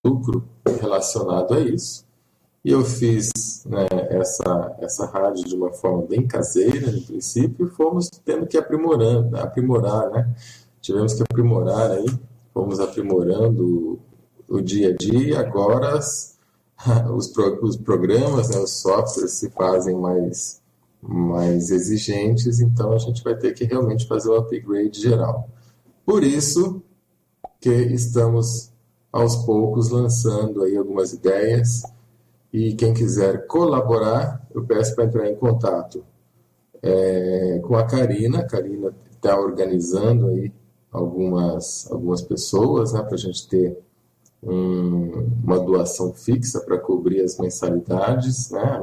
lucro relacionado a isso. E eu fiz, né, essa rádio de uma forma bem caseira, no princípio, e fomos tendo que aprimorar, né? Tivemos que aprimorar aí, fomos aprimorando o dia a dia, agora os programas, né, os softwares se fazem mais exigentes, então a gente vai ter que realmente fazer o upgrade geral. Por isso que estamos aos poucos lançando aí algumas ideias, e quem quiser colaborar, eu peço para entrar em contato com a Karina. A Karina está organizando aí algumas pessoas, né, para a gente ter uma doação fixa para cobrir as mensalidades, né,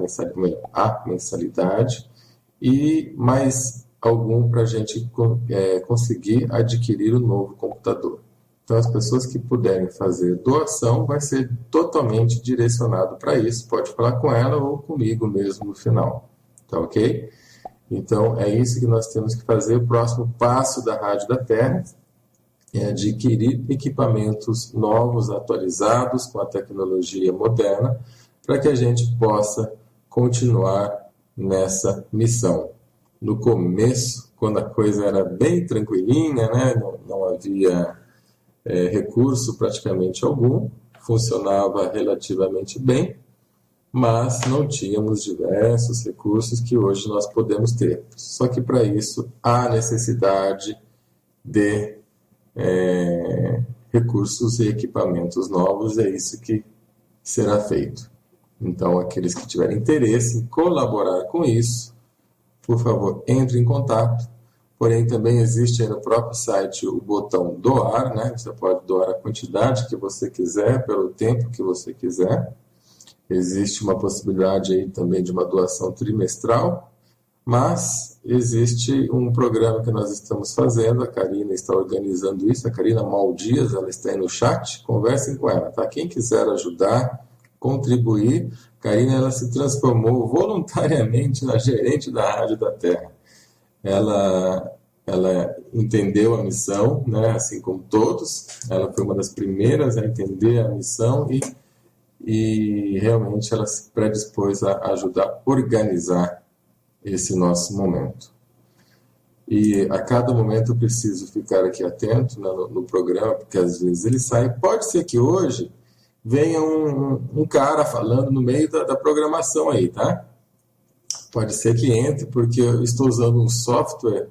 a mensalidade, e mais algum para a gente conseguir adquirir um novo computador. Então, as pessoas que puderem fazer doação vai ser totalmente direcionado para isso. Pode falar com ela ou comigo mesmo no final. Tá ok? Então, é isso que nós temos que fazer. O próximo passo da Rádio da Terra é adquirir equipamentos novos, atualizados, com a tecnologia moderna, para que a gente possa continuar nessa missão. No começo, quando a coisa era bem tranquilinha, né? Não havia recurso praticamente algum, funcionava relativamente bem, mas não tínhamos diversos recursos que hoje nós podemos ter. Só que para isso há necessidade de recursos e equipamentos novos, é isso que será feito. Então, aqueles que tiverem interesse em colaborar com isso, por favor, entre em contato. Porém, também existe aí no próprio site o botão doar, né? Você pode doar a quantidade que você quiser, pelo tempo que você quiser. Existe uma possibilidade aí também de uma doação trimestral, mas existe um programa que nós estamos fazendo, a Karina está organizando isso, a Karina Maldias, ela está aí no chat, conversem com ela, tá? Quem quiser ajudar, contribuir, Karina, ela se transformou voluntariamente na gerente da Rádio da Terra. Ela entendeu a missão, né, assim como todos. Ela foi uma das primeiras a entender a missão e realmente ela se predispôs a ajudar a organizar esse nosso momento. E a cada momento eu preciso ficar aqui atento, né, no programa, porque às vezes ele sai. Pode ser que hoje venha um cara falando no meio da programação aí, tá? Pode ser que entre, porque eu estou usando um software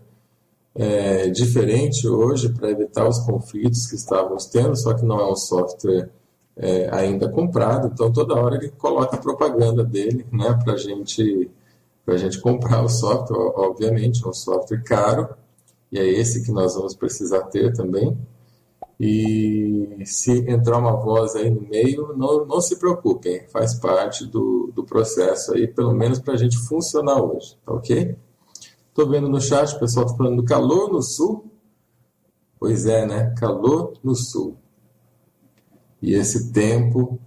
diferente hoje para evitar os conflitos que estávamos tendo, só que não é um software ainda comprado, então toda hora ele coloca a propaganda dele, né, para a gente comprar o software. Obviamente é um software caro, e é esse que nós vamos precisar ter também. E se entrar uma voz aí no meio, não se preocupem, faz parte do processo aí, pelo menos para a gente funcionar hoje, tá ok? Estou vendo no chat, o pessoal está falando do calor no sul. Pois é, né? Calor no sul. E esse tempo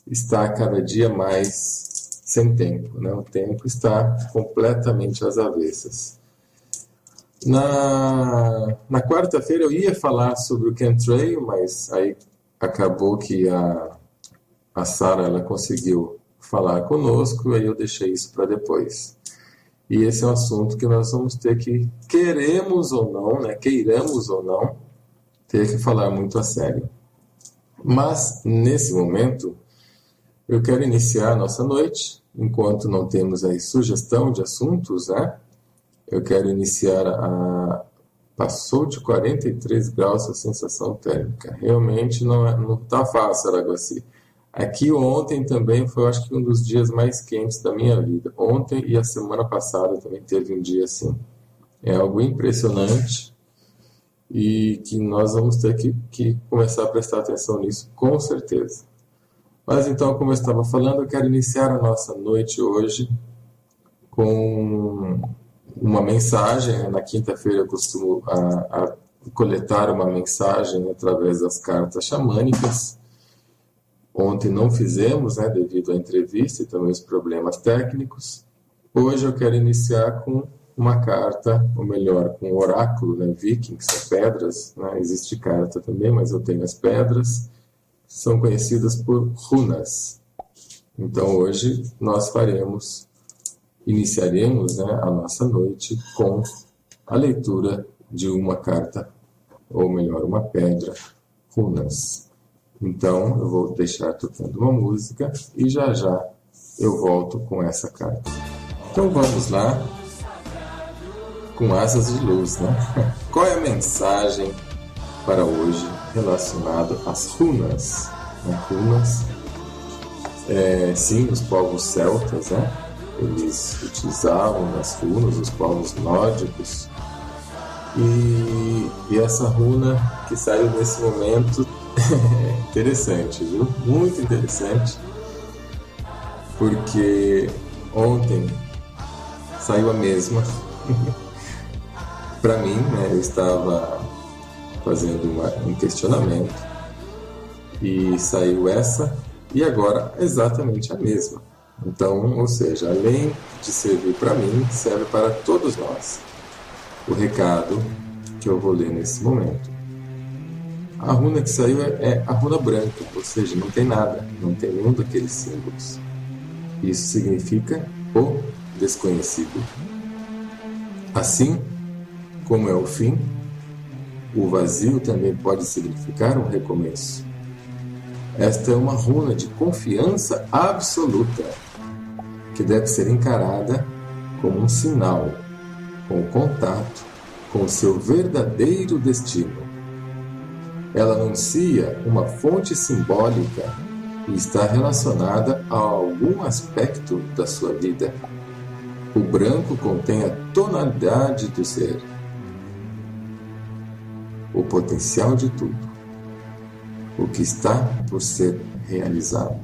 está cada dia mais sem tempo, né? O tempo está completamente às avessas. Na quarta-feira eu ia falar sobre o chemtrail, mas aí acabou que a Sara ela conseguiu falar conosco, aí eu deixei isso para depois. E esse é um assunto que nós vamos ter que, queiramos ou não, né, queiramos ou não, ter que falar muito a sério. Mas, nesse momento, eu quero iniciar a nossa noite, enquanto não temos aí sugestão de assuntos, né? Eu quero iniciar Passou de 43 graus a sensação térmica. Realmente não está fácil, Araguaci. Aqui ontem também foi, acho que, um dos dias mais quentes da minha vida. Ontem e a semana passada também teve um dia assim. É algo impressionante e que nós vamos ter que começar a prestar atenção nisso, com certeza. Mas então, como eu estava falando, eu quero iniciar a nossa noite hoje com uma mensagem. Na quinta-feira eu costumo a coletar uma mensagem através das cartas xamânicas. Ontem não fizemos, né, devido à entrevista e também os problemas técnicos. Hoje eu quero iniciar com uma carta, ou melhor, com um oráculo, né, Viking, que são pedras, né, existe carta também, mas eu tenho as pedras. são conhecidas por runas. Então hoje nós iniciaremos, né, a nossa noite com a leitura de uma carta, ou melhor, uma pedra, runas. Então eu vou deixar tocando uma música e já já eu volto com essa carta. Então vamos lá, com asas de luz, né? Qual é a mensagem para hoje relacionada às runas? Runas, sim, os povos celtas, né? Eles utilizavam as runas, os povos nórdicos. E essa runa que saiu nesse momento é interessante, viu? Muito interessante, porque ontem saiu a mesma. Para mim, né, eu estava fazendo um questionamento e saiu essa e agora exatamente a mesma. Então, ou seja, além de servir para mim, serve para todos nós. O recado que eu vou ler nesse momento. A runa que saiu é a runa branca, ou seja, não tem nada, não tem nenhum daqueles símbolos. Isso significa o desconhecido. Assim como é o fim, o vazio também pode significar um recomeço. Esta é uma runa de confiança absoluta, que deve ser encarada como um sinal, com o contato com o seu verdadeiro destino. Ela anuncia uma fonte simbólica e está relacionada a algum aspecto da sua vida. O branco contém a tonalidade do ser, o potencial de tudo, o que está por ser realizado.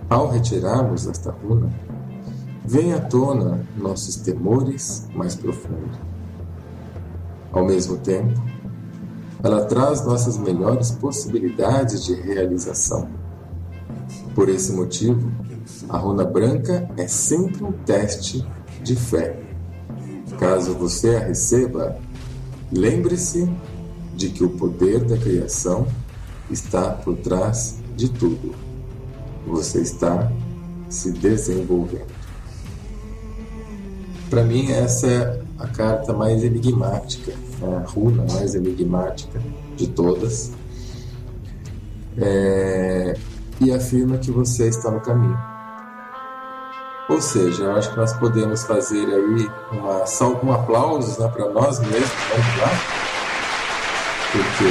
Ao retirarmos esta runa, vem à tona nossos temores mais profundos. Ao mesmo tempo, ela traz nossas melhores possibilidades de realização. Por esse motivo, a runa branca é sempre um teste de fé. Caso você a receba, lembre-se de que o poder da criação está por trás de tudo. Você está se desenvolvendo. Para mim, essa é a carta mais enigmática, a runa mais enigmática de todas. E afirma que você está no caminho. Ou seja, eu acho que nós podemos fazer aí um aplauso, né, para nós mesmos, vamos lá, porque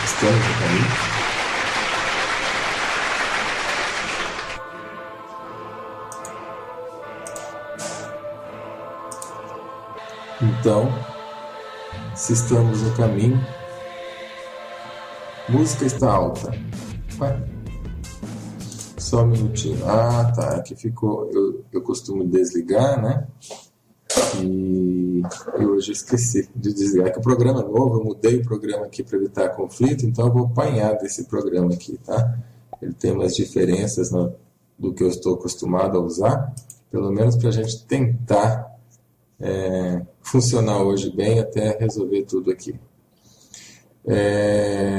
estamos no caminho. Então, se estamos no caminho, música está alta. Vai. Só um minutinho. Ah, tá. Aqui ficou. Eu costumo desligar, né? E hoje eu esqueci de desligar. Que o programa é novo, eu mudei o programa aqui para evitar conflito, então eu vou apanhar desse programa aqui, tá? Ele tem umas diferenças do que eu estou acostumado a usar, pelo menos para a gente tentar funcionar hoje bem até resolver tudo aqui.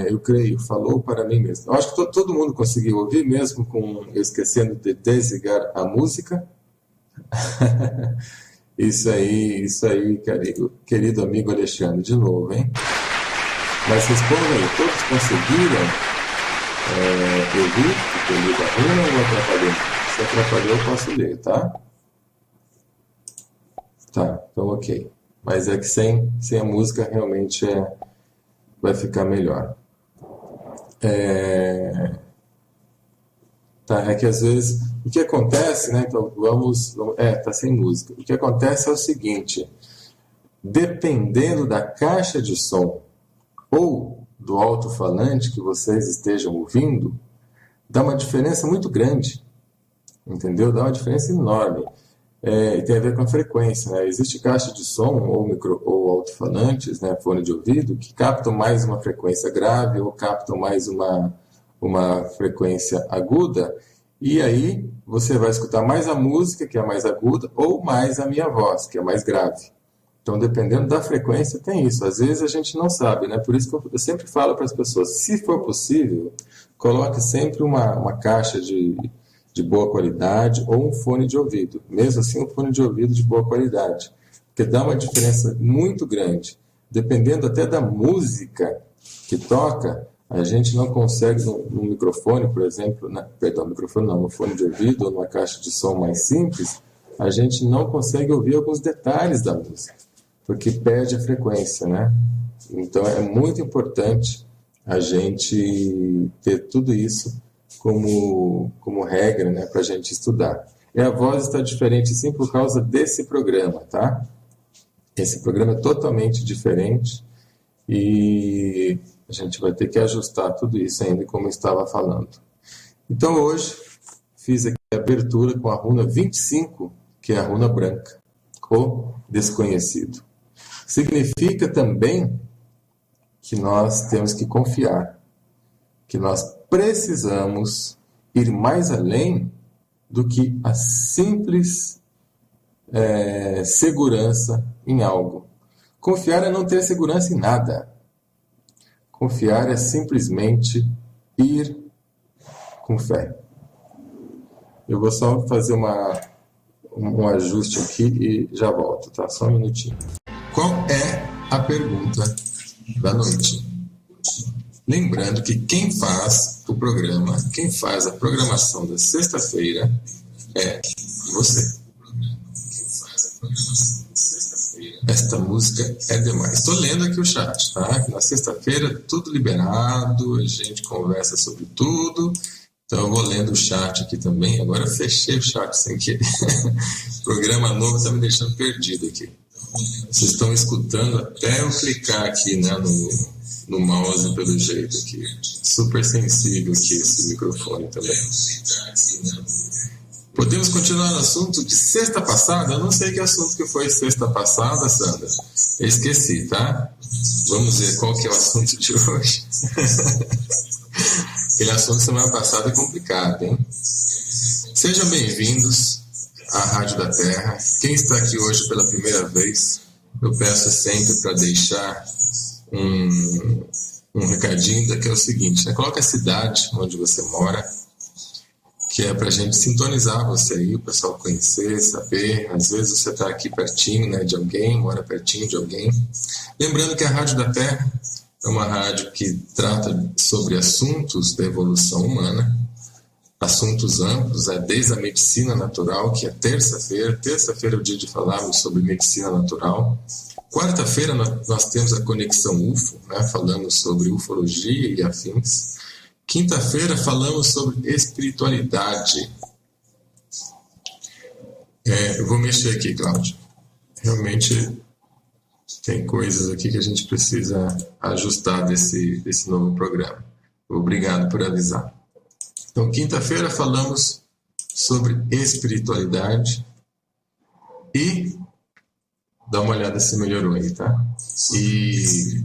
Eu creio, falou para mim mesmo. Eu acho que todo mundo conseguiu ouvir, mesmo com eu esquecendo de desligar a música. Isso aí, querido amigo Alexandre, de novo, hein? Mas responda aí, todos conseguiram ouvir o que eu li da runa ou atrapalhou? Se atrapalhou, eu posso ler, tá? Tá, então ok. Mas é que sem a música realmente vai ficar melhor. Tá, é que às vezes o que acontece, né? Então tá sem música. O que acontece é o seguinte: dependendo da caixa de som ou do alto-falante que vocês estejam ouvindo, dá uma diferença muito grande, entendeu? Dá uma diferença enorme. E tem a ver com a frequência, né? Existe caixa de som ou alto-falantes, né, fone de ouvido, que captam mais uma frequência grave ou captam mais uma frequência aguda, e aí você vai escutar mais a música, que é mais aguda, ou mais a minha voz, que é mais grave. Então, dependendo da frequência, tem isso. Às vezes a gente não sabe, né? Por isso que eu sempre falo para as pessoas, se for possível, coloque sempre uma caixa de boa qualidade ou um fone de ouvido. Mesmo assim, um fone de ouvido de boa qualidade. Porque dá uma diferença muito grande. Dependendo até da música que toca, a gente não consegue, no microfone, por exemplo, no fone de ouvido ou numa caixa de som mais simples, a gente não consegue ouvir alguns detalhes da música, porque perde a frequência, né? Então é muito importante a gente ter tudo isso como regra, né, para a gente estudar. E a voz está diferente sim por causa desse programa, tá? Esse programa é totalmente diferente e a gente vai ter que ajustar tudo isso ainda, como eu estava falando. Então hoje fiz aqui a abertura com a runa 25, que é a runa branca, o desconhecido. Significa também que nós temos que confiar, que nós precisamos ir mais além do que a simples segurança em algo. Confiar é não ter segurança em nada. Confiar é simplesmente ir com fé. Eu vou só fazer um ajuste aqui e já volto, tá? Só um minutinho. Qual é a pergunta da noite? Lembrando que quem faz o programa, quem faz a programação da sexta-feira é você. Esta música é demais. Estou lendo aqui o chat, tá? Na sexta-feira, tudo liberado, a gente conversa sobre tudo. Então, eu vou lendo o chat aqui também. Agora, eu fechei o chat sem querer. Programa novo está me deixando perdido aqui. Vocês estão escutando até eu clicar aqui, né, no mouse, pelo jeito aqui. Super sensível aqui esse microfone também. Podemos continuar no assunto de sexta passada? Eu não sei que assunto que foi sexta passada, Sandra. Eu esqueci, tá? Vamos ver qual que é o assunto de hoje. Aquele assunto semana passada é complicado, hein? Sejam bem-vindos à Rádio da Terra. Quem está aqui hoje pela primeira vez, eu peço sempre para deixar um recadinho, que é o seguinte, né? Coloca a cidade onde você mora, que é para a gente sintonizar você aí, o pessoal conhecer, saber. Às vezes você está aqui pertinho, né, de alguém, mora pertinho de alguém. Lembrando que a Rádio da Terra é uma rádio que trata sobre assuntos da evolução humana, assuntos amplos, desde a medicina natural, que é terça-feira. Terça-feira é o dia de falarmos sobre medicina natural. Quarta-feira nós temos a Conexão UFO, né, falamos sobre ufologia e afins. Quinta-feira falamos sobre espiritualidade. Eu vou mexer aqui, Cláudio. Realmente tem coisas aqui que a gente precisa ajustar desse novo programa. Obrigado por avisar. Então, quinta-feira falamos sobre espiritualidade e dá uma olhada se melhorou aí, tá? E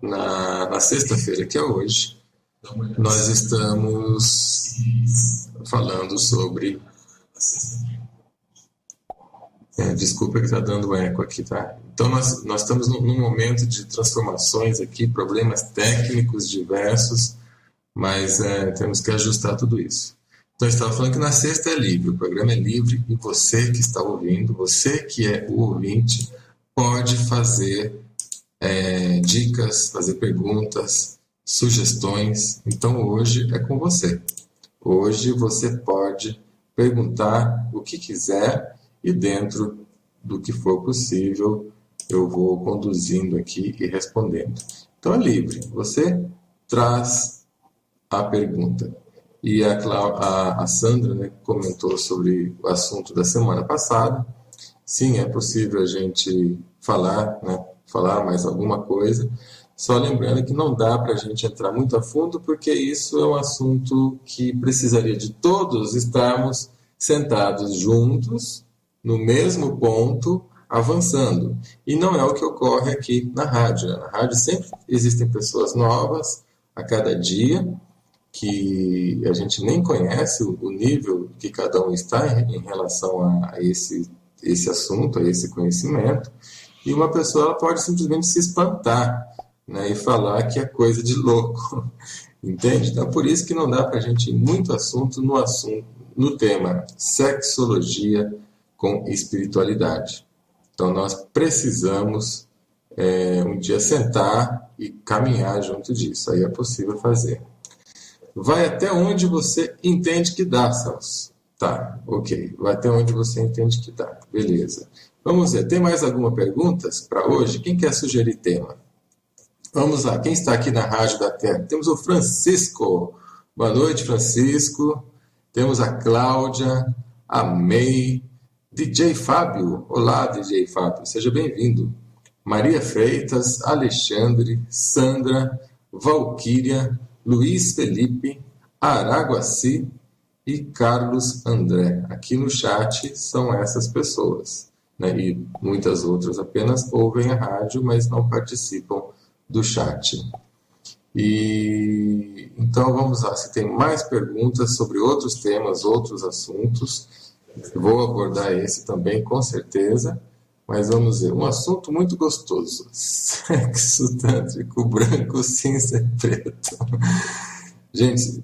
na sexta-feira, que é hoje, nós estamos falando sobre... desculpa que está dando eco aqui, tá? Então, nós estamos num momento de transformações aqui, problemas técnicos diversos, mas temos que ajustar tudo isso. Então, eu estava falando que na sexta é livre, o programa é livre, e você que está ouvindo, você que é o ouvinte, pode fazer dicas, fazer perguntas, sugestões. Então hoje é com você. Hoje você pode perguntar o que quiser e dentro do que for possível eu vou conduzindo aqui e respondendo. Então é livre. Você traz a pergunta. E a Sandra, né, comentou sobre o assunto da semana passada. Sim, é possível a gente falar, né, falar mais alguma coisa. Só lembrando que não dá para a gente entrar muito a fundo, porque isso é um assunto que precisaria de todos estarmos sentados juntos, no mesmo ponto, avançando. E não é o que ocorre aqui na rádio. Na rádio sempre existem pessoas novas a cada dia, que a gente nem conhece o nível que cada um está em relação a esse assunto, a esse conhecimento. e uma pessoa ela pode simplesmente se espantar, né, e falar que é coisa de louco, entende? Então, por isso que não dá para a gente ir muito assunto no tema sexologia com espiritualidade. Então, nós precisamos um dia sentar e caminhar junto disso. Aí é possível fazer. Vai até onde você entende que dá, Celso. Tá, ok. Vai até onde você entende que dá. Beleza. Vamos ver. Tem mais alguma perguntas para hoje? Quem quer sugerir tema? Vamos lá. Quem está aqui na Rádio da Terra? Temos o Francisco. Boa noite, Francisco. Temos a Cláudia, a May, DJ Fábio. Olá, DJ Fábio. Seja bem-vindo. Maria Freitas, Alexandre, Sandra, Valquíria, Luiz Felipe, Araguaci e Carlos André. Aqui no chat são essas pessoas, né? E muitas outras apenas ouvem a rádio, mas não participam do chat. E então vamos lá, se tem mais perguntas sobre outros temas, outros assuntos, vou abordar esse também com certeza. Mas vamos ver, um assunto muito gostoso. Sexo tântrico, branco, cinza e preto. Gente,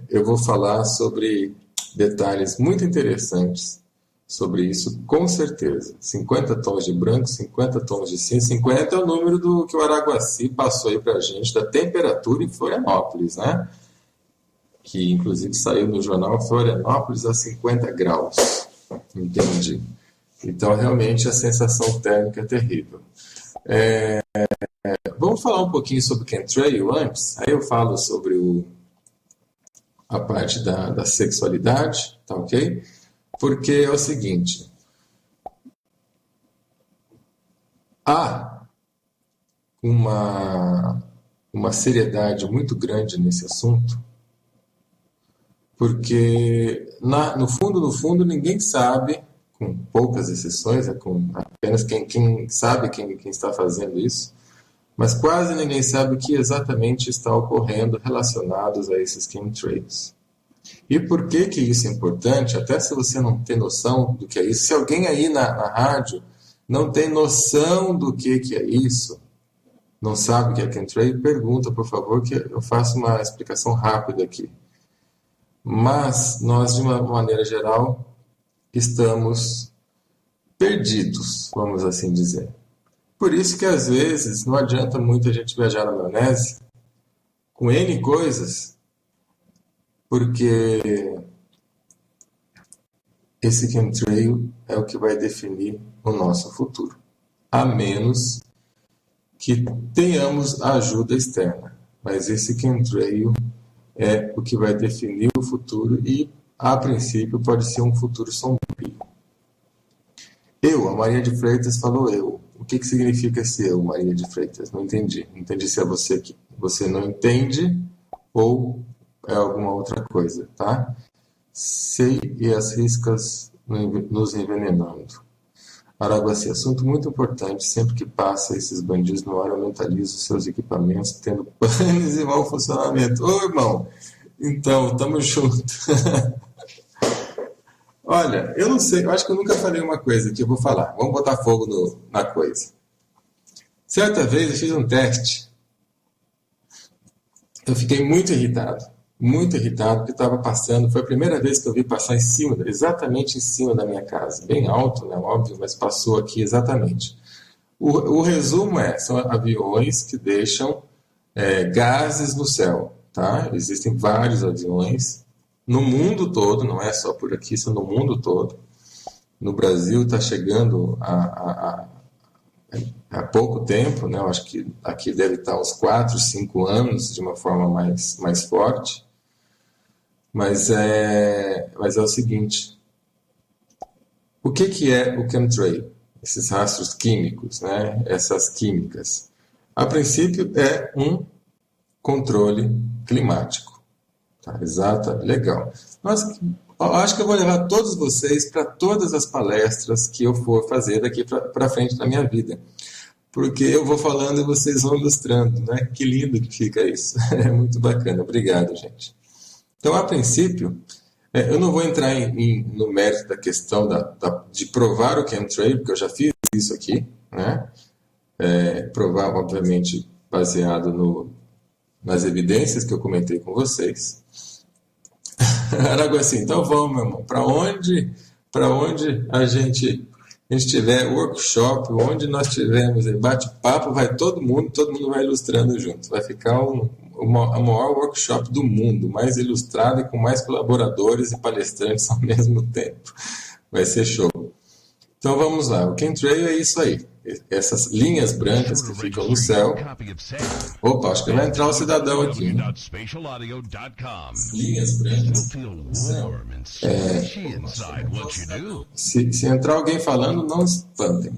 eu vou falar sobre detalhes muito interessantes sobre isso, com certeza. 50 tons de branco, 50 tons de cinza. 50 é o número do que o Araguaci passou aí pra gente, da temperatura em Florianópolis, né? Que inclusive saiu no jornal Florianópolis a 50 graus. Entendi. Então, realmente, a sensação térmica é terrível. Vamos falar um pouquinho sobre o chemtrail antes? Aí eu falo sobre a parte da sexualidade, tá ok? Porque é o seguinte, há uma seriedade muito grande nesse assunto, porque no fundo, ninguém sabe, com poucas exceções, com apenas quem sabe quem está fazendo isso, mas quase ninguém sabe o que exatamente está ocorrendo relacionados a esses chemtrails. E por que isso é importante? Até se você não tem noção do que é isso, se alguém aí na rádio não tem noção do que é isso, não sabe o que é chemtrail, pergunta, por favor, que eu faço uma explicação rápida aqui. Mas nós, de uma maneira geral, estamos perdidos, vamos assim dizer. Por isso que, às vezes, não adianta muito a gente viajar na maionese com N coisas, porque esse chemtrail é o que vai definir o nosso futuro. A menos que tenhamos ajuda externa. Mas esse chemtrail é o que vai definir o futuro e, a princípio, pode ser um futuro sombrio. A Maria de Freitas falou eu. O que significa esse eu, Maria de Freitas? Não entendi. Não entendi se é você que você não entende ou é alguma outra coisa, tá? Sei e as riscas nos envenenando. Araguaci, assunto muito importante. Sempre que passa esses bandidos no ar, eu mentalizo seus equipamentos, tendo panes e mau funcionamento. Ô, irmão! Então, tamo junto. Olha, eu não sei, eu acho que eu nunca falei uma coisa que eu vou falar. Vamos botar fogo na coisa. Certa vez eu fiz um teste. Eu fiquei muito irritado, porque estava passando. Foi a primeira vez que eu vi passar exatamente em cima da minha casa. Bem alto, né? Óbvio, mas passou aqui exatamente. O resumo são aviões que deixam gases no céu, tá? Existem vários aviões no mundo todo, não é só por aqui, são no mundo todo. No Brasil está chegando há pouco tempo, né? Eu acho que aqui deve estar uns 4, 5 anos de uma forma mais forte. Mas é o seguinte, o que é o chemtrail? Esses rastros químicos, né? Essas químicas. A princípio é um controle climático. Tá, exata, legal. Nossa, acho que eu vou levar todos vocês para todas as palestras que eu for fazer daqui para frente na minha vida. Porque eu vou falando e vocês vão ilustrando, né? Que lindo que fica isso. É muito bacana. Obrigado, gente. Então, a princípio, Eu não vou entrar no mérito da questão de provar o chemtrail, porque eu já fiz isso aqui, né? Provar, obviamente, baseado nas evidências que eu comentei com vocês. Aragão assim, então vamos, meu irmão, para onde a gente tiver workshop, onde nós tivermos bate-papo, vai todo mundo vai ilustrando junto. Vai ficar a maior workshop do mundo, mais ilustrado e com mais colaboradores e palestrantes ao mesmo tempo. Vai ser show. Então vamos lá, o chemtrail é isso aí. Essas linhas brancas que ficam no céu. Opa, acho que vai entrar o cidadão aqui. Linhas brancas. Se entrar alguém falando, não espantem.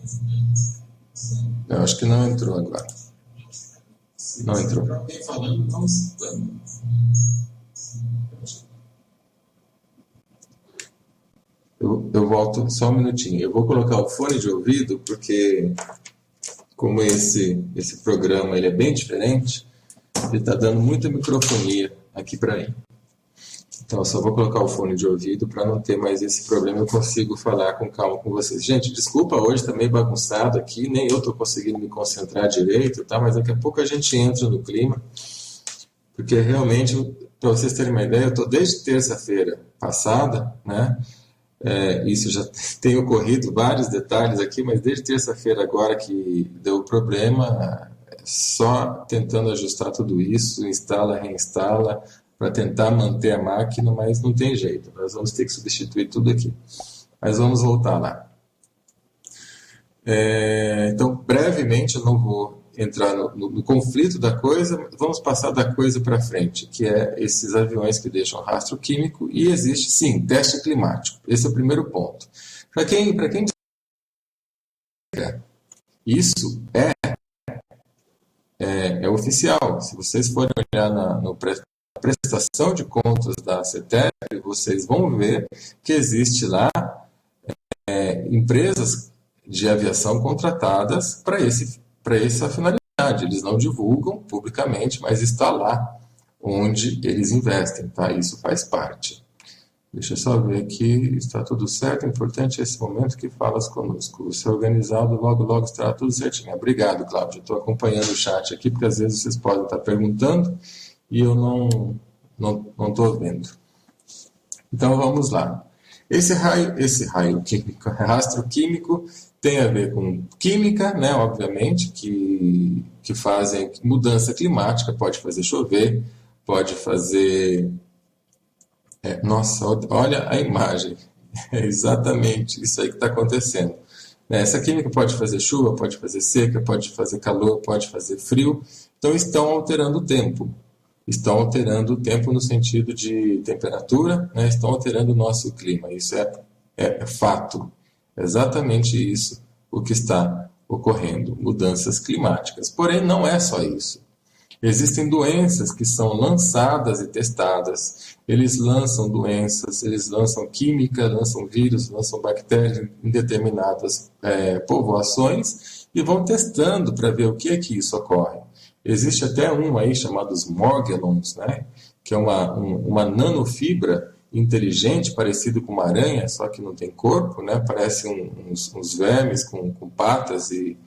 Eu acho que não entrou agora. Não entrou. Alguém falando, não espantem. Eu volto só um minutinho. Eu vou colocar o fone de ouvido, porque como esse programa ele é bem diferente, ele está dando muita microfonia aqui para mim. Então eu só vou colocar o fone de ouvido para não ter mais esse problema. Eu consigo falar com calma com vocês. Gente, desculpa, hoje está meio bagunçado aqui, nem eu estou conseguindo me concentrar direito, tá? Mas daqui a pouco a gente entra no clima, porque realmente, para vocês terem uma ideia, eu estou desde terça-feira passada, né? Isso já tem ocorrido, vários detalhes aqui, mas desde terça-feira agora que deu problema, só tentando ajustar tudo isso, instala, reinstala, para tentar manter a máquina, mas não tem jeito, nós vamos ter que substituir tudo aqui. Mas vamos voltar lá. Então, brevemente, eu não vou entrar no conflito da coisa, vamos passar da coisa para frente, que é esses aviões que deixam rastro químico, e existe, sim, teste climático. Esse é o primeiro ponto. Para quem isso é oficial. Se vocês forem olhar na prestação de contas da CETEP, vocês vão ver que existe lá empresas de aviação contratadas para essa finalidade. Eles não divulgam publicamente, mas está lá onde eles investem, tá? Isso faz parte. Deixa eu só ver aqui, está tudo certo, importante esse momento que falas conosco. Você é organizado, logo estará tudo certinho. Obrigado, Cláudio. Estou acompanhando o chat aqui, porque às vezes vocês podem estar perguntando e eu não estou vendo. Então vamos lá. Esse raio químico, rastro químico, tem a ver com química, né, obviamente, que fazem mudança climática, pode fazer chover, pode fazer... Nossa, olha a imagem, é exatamente isso aí que está acontecendo. Essa química pode fazer chuva, pode fazer seca, pode fazer calor, pode fazer frio, então estão alterando o tempo. Estão alterando o tempo no sentido de temperatura, né? Estão alterando o nosso clima, isso é fato. É exatamente isso o que está ocorrendo, mudanças climáticas. Porém, não é só isso. Existem doenças que são lançadas e testadas. Eles lançam doenças, eles lançam química, lançam vírus, lançam bactérias em determinadas povoações e vão testando para ver o que é que isso ocorre. Existe até um aí chamado os Morgellons, né? Que é uma nanofibra inteligente, parecido com uma aranha, só que não tem corpo, né? Parece uns vermes com patas e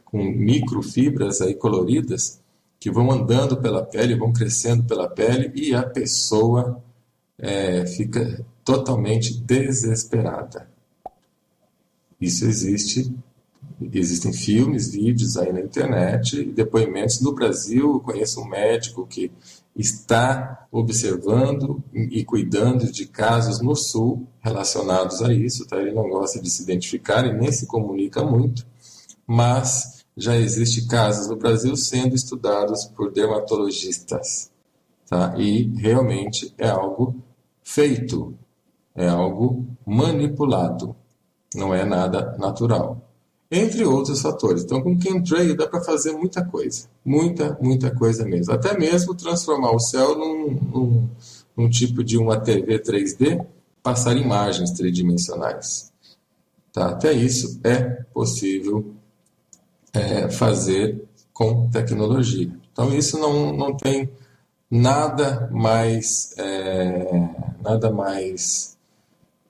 com microfibras aí coloridas, que vão andando pela pele, vão crescendo pela pele, e a pessoa fica totalmente desesperada. Isso existe, existem filmes, vídeos aí na internet, depoimentos. No Brasil, eu conheço um médico que está observando e cuidando de casos no Sul relacionados a isso, tá? Ele não gosta de se identificar e nem se comunica muito, mas já existem casos no Brasil sendo estudados por dermatologistas, tá? E realmente é algo feito, é algo manipulado, não é nada natural. Entre outros fatores. Então, com chemtrail dá para fazer muita coisa, muita coisa mesmo. Até mesmo transformar o céu num tipo de uma TV 3D, passar imagens tridimensionais. Tá? Até isso é possível fazer com tecnologia. Então, isso não tem nada mais nada mais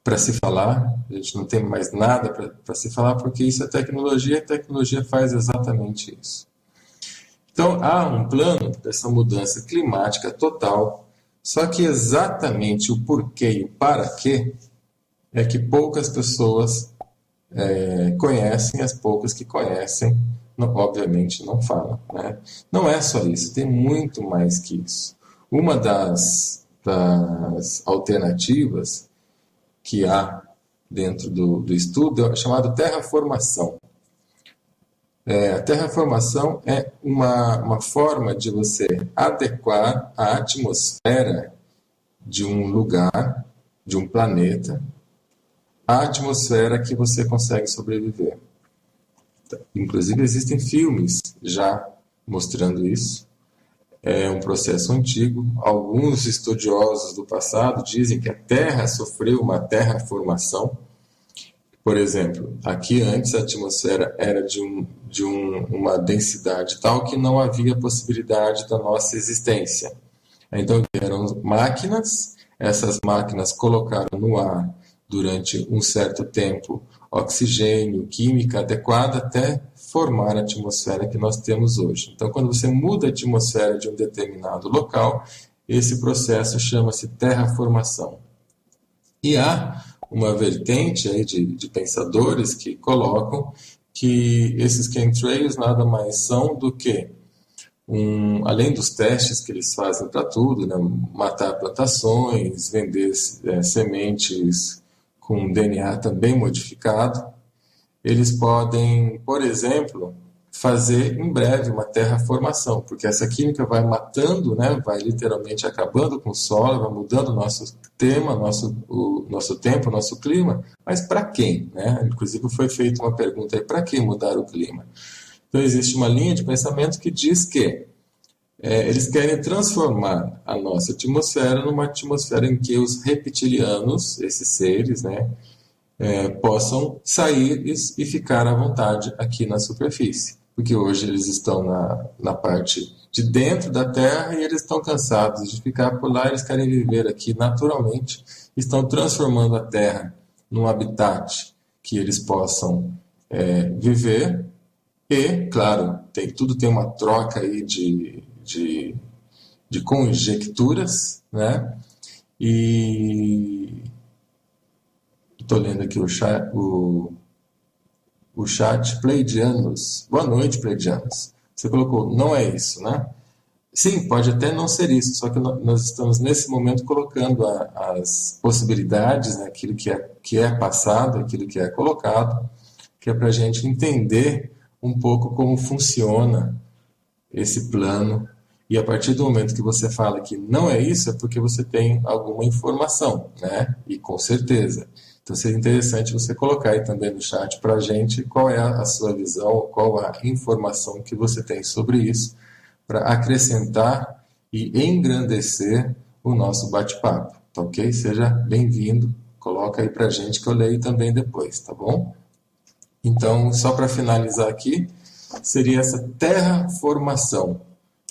para se falar, a gente não tem mais nada para se falar, porque isso é tecnologia, e a tecnologia faz exatamente isso. Então, há um plano dessa mudança climática total, só que exatamente o porquê e o para quê é que poucas pessoas conhecem, as poucas que conhecem, obviamente não falam, né? Não é só isso, tem muito mais que isso. Uma das alternativas que há dentro do estudo é chamado terraformação. A terraformação é uma forma de você adequar a atmosfera de um lugar, de um planeta, à atmosfera que você consegue sobreviver. Inclusive, existem filmes já mostrando isso. É um processo antigo. Alguns estudiosos do passado dizem que a Terra sofreu uma terraformação. Por exemplo, aqui antes a atmosfera era de uma densidade tal que não havia possibilidade da nossa existência. Então, eram máquinas, essas máquinas colocaram no ar durante um certo tempo oxigênio, química adequada até formar a atmosfera que nós temos hoje. Então, quando você muda a atmosfera de um determinado local, esse processo chama-se terraformação. E há uma vertente aí de pensadores que colocam que esses chemtrails nada mais são do que além dos testes que eles fazem para tudo, né, matar plantações, vender sementes com DNA também modificado, eles podem, por exemplo, fazer em breve uma terraformação, porque essa química vai matando, né, vai literalmente acabando com o solo, vai mudando o nosso tema, o nosso tempo, o nosso clima, mas para quem? Né? Inclusive foi feita uma pergunta aí, para que mudar o clima? Então existe uma linha de pensamento que diz que eles querem transformar a nossa atmosfera numa atmosfera em que os reptilianos, esses seres, né, possam sair e ficar à vontade aqui na superfície. Porque hoje eles estão na parte de dentro da Terra e eles estão cansados de ficar por lá, eles querem viver aqui naturalmente, estão transformando a Terra num habitat que eles possam viver e, claro, tudo tem uma troca aí de conjecturas, né? E estou lendo aqui o chat Pleidianos. Boa noite, Pleidianos. Você colocou, não é isso, né? Sim, pode até não ser isso, só que nós estamos nesse momento colocando as possibilidades, né, aquilo que é passado, aquilo que é colocado, que é para a gente entender um pouco como funciona esse plano. E a partir do momento que você fala que não é isso, é porque você tem alguma informação, né? E com certeza. Então seria interessante você colocar aí também no chat para a gente qual é a sua visão, qual a informação que você tem sobre isso, para acrescentar e engrandecer o nosso bate-papo, tá ok? Seja bem-vindo, coloca aí para a gente que eu leio também depois, tá bom? Então, só para finalizar aqui, seria essa terraformação,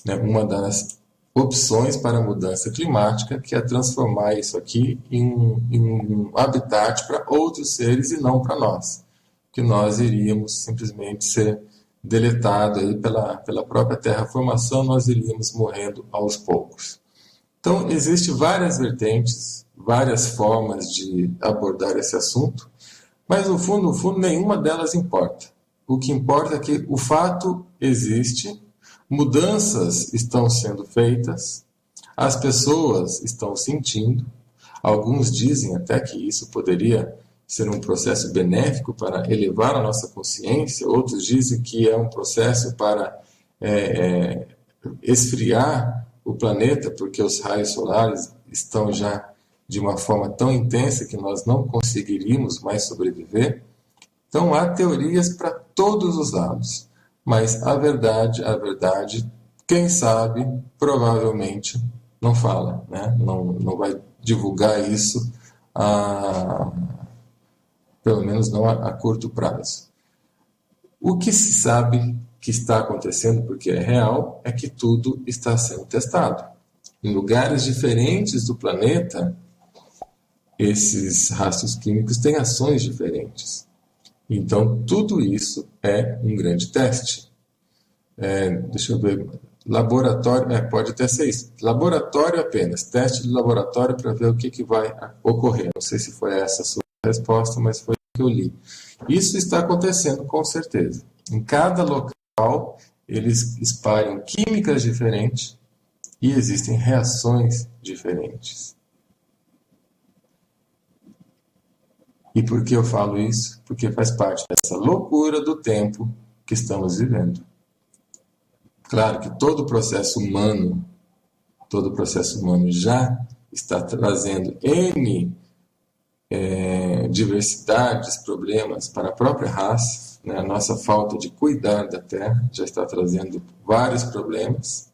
né? Uma das opções para a mudança climática, que é transformar isso aqui em um habitat para outros seres e não para nós, que nós iríamos simplesmente ser deletados aí pela própria terraformação, nós iríamos morrendo aos poucos. Então, existem várias vertentes, várias formas de abordar esse assunto, mas no fundo, nenhuma delas importa. O que importa é que o fato existe, mudanças estão sendo feitas, as pessoas estão sentindo, alguns dizem até que isso poderia ser um processo benéfico para elevar a nossa consciência, outros dizem que é um processo para esfriar o planeta, porque os raios solares estão já de uma forma tão intensa que nós não conseguiríamos mais sobreviver. Então há teorias para todos os lados, mas a verdade, quem sabe, provavelmente não fala, né? Não vai divulgar isso, pelo menos não a curto prazo. O que se sabe que está acontecendo, porque é real, é que tudo está sendo testado. Em lugares diferentes do planeta, esses rastros químicos têm ações diferentes. Então, tudo isso é um grande teste. Deixa eu ver. Laboratório, pode até ser isso. Laboratório apenas. Teste de laboratório para ver o que vai ocorrer. Não sei se foi essa a sua resposta, mas foi o que eu li. Isso está acontecendo com certeza. Em cada local, eles espalham químicas diferentes e existem reações diferentes. E por que eu falo isso? Porque faz parte dessa loucura do tempo que estamos vivendo. Claro que todo o processo humano já está trazendo N diversidades, problemas para a própria raça, né? A nossa falta de cuidar da Terra já está trazendo vários problemas.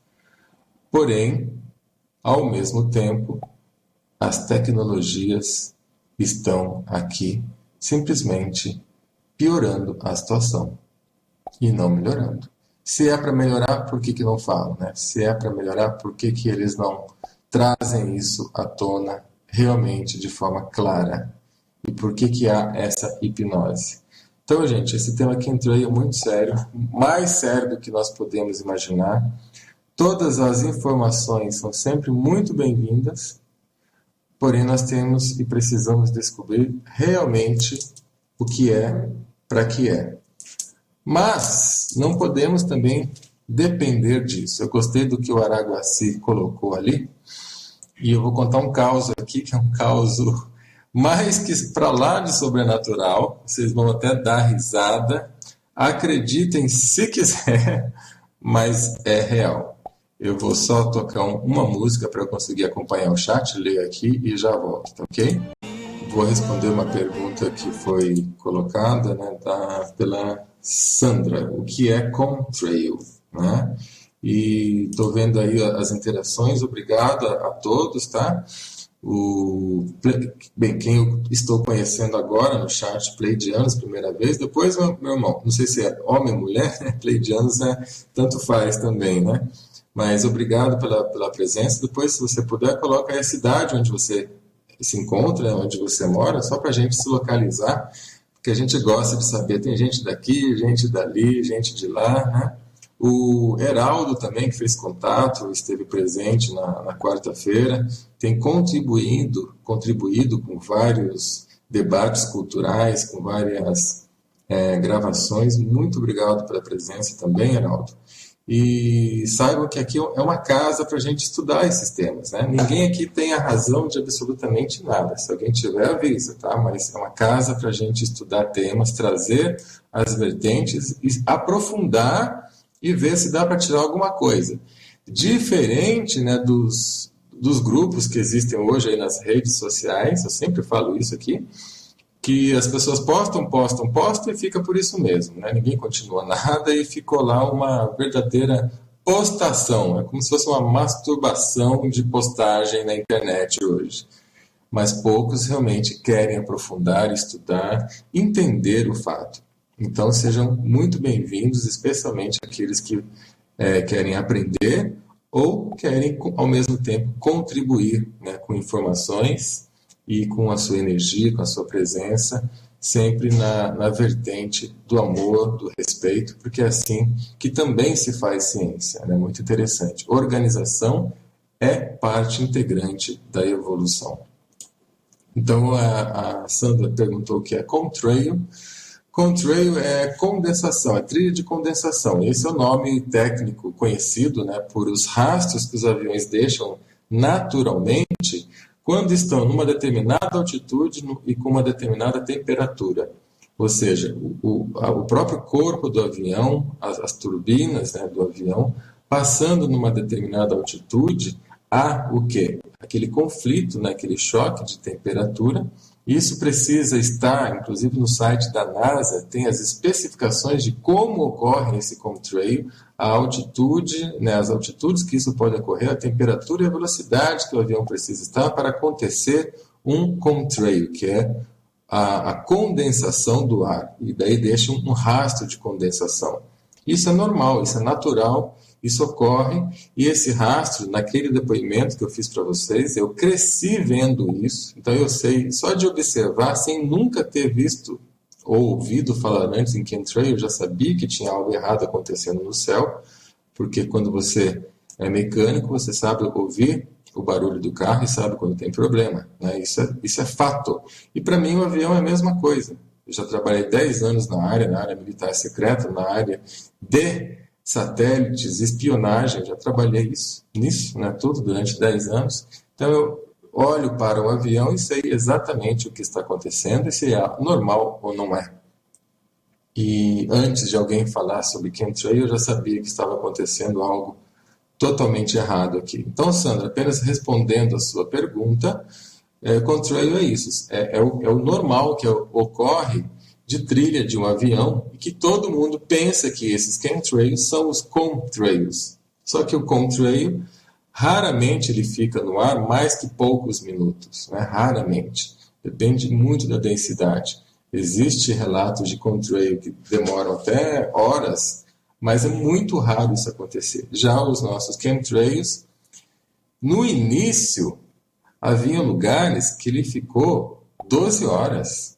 Porém, ao mesmo tempo, as tecnologias estão aqui simplesmente piorando a situação e não melhorando. Se é para melhorar, por que não falam, né? Se é para melhorar, por que eles não trazem isso à tona realmente de forma clara? E por que há essa hipnose? Então, gente, esse tema aqui entrou é muito sério, mais sério do que nós podemos imaginar. Todas as informações são sempre muito bem-vindas, porém nós temos e precisamos descobrir realmente o que é, para que é. Mas não podemos também depender disso. Eu gostei do que o Araguaci colocou ali, e eu vou contar um caso aqui, que é um caso mais que para lá de sobrenatural. Vocês vão até dar risada. Acreditem se quiser, mas é real. Eu vou só tocar uma música para eu conseguir acompanhar o chat, ler aqui e já volto, tá ok? Vou responder uma pergunta que foi colocada, né, pela Sandra. O que é Contrail? Né? E estou vendo aí as interações. Obrigado a todos, tá? Bem, quem eu estou conhecendo agora no chat, Pleidianos, primeira vez. Depois, meu irmão, não sei se é homem ou mulher, né? Pleidianos tanto faz também, né? Mas obrigado pela presença. Depois, se você puder, coloca aí a cidade onde você se encontra, onde você mora, só para a gente se localizar, porque a gente gosta de saber. Tem gente daqui, gente dali, gente de lá, né? O Heraldo também, que fez contato, esteve presente na quarta-feira, tem contribuído com vários debates culturais, com várias gravações. Muito obrigado pela presença também, Heraldo. E saibam que aqui é uma casa para a gente estudar esses temas, né? Ninguém aqui tem a razão de absolutamente nada. Se alguém tiver, avisa, tá? Mas é uma casa para a gente estudar temas, trazer as vertentes e aprofundar e ver se dá para tirar alguma coisa. Diferente, né, dos grupos que existem hoje aí nas redes sociais, eu sempre falo isso aqui, que as pessoas postam e fica por isso mesmo, né? Ninguém continua nada e ficou lá uma verdadeira postação. É como se fosse uma masturbação de postagem na internet hoje. Mas poucos realmente querem aprofundar, estudar, entender o fato. Então sejam muito bem-vindos, especialmente aqueles que querem aprender ou querem, ao mesmo tempo, contribuir, né, com informações e com a sua energia, com a sua presença, sempre na vertente do amor, do respeito, porque é assim que também se faz ciência, né? Muito interessante. Organização é parte integrante da evolução. Então, a Sandra perguntou o que é Contrail. Contrail é condensação, é trilha de condensação. Esse é o nome técnico conhecido, né, por os rastros que os aviões deixam naturalmente quando estão numa determinada altitude e com uma determinada temperatura. Ou seja, o próprio corpo do avião, as turbinas, né, do avião, passando numa determinada altitude, há o quê? Aquele conflito, né, aquele choque de temperatura. Isso precisa estar, inclusive no site da NASA, tem as especificações de como ocorre esse contrail, a altitude, né, as altitudes que isso pode ocorrer, a temperatura e a velocidade que o avião precisa estar para acontecer um contrail, que é a condensação do ar. E daí deixa um rastro de condensação. Isso é normal, isso é natural, Isso ocorre, e esse rastro, naquele depoimento que eu fiz para vocês, eu cresci vendo isso, então eu sei, só de observar, sem nunca ter visto ou ouvido falar antes em chemtrail, eu já sabia que tinha algo errado acontecendo no céu, porque quando você é mecânico, você sabe ouvir o barulho do carro e sabe quando tem problema, né? Isso é fato. E para mim o avião é a mesma coisa. Eu já trabalhei 10 anos na área militar secreta, na área de satélites, espionagem, já trabalhei nisso, né, tudo durante 10 anos. Então eu olho para o avião e sei exatamente o que está acontecendo e se é normal ou não é. E antes de alguém falar sobre chemtrail, eu já sabia que estava acontecendo algo totalmente errado aqui. Então, Sandra, apenas respondendo a sua pergunta, contrail é isso, é o normal que ocorre de trilha de um avião e que todo mundo pensa que esses chemtrails são os contrails. Só que o contrail, raramente ele fica no ar mais que poucos minutos, né? Raramente. Depende muito da densidade. Existem relatos de contrail que demoram até horas, mas é muito raro isso acontecer. Já os nossos chemtrails, no início, havia lugares que ele ficou 12 horas.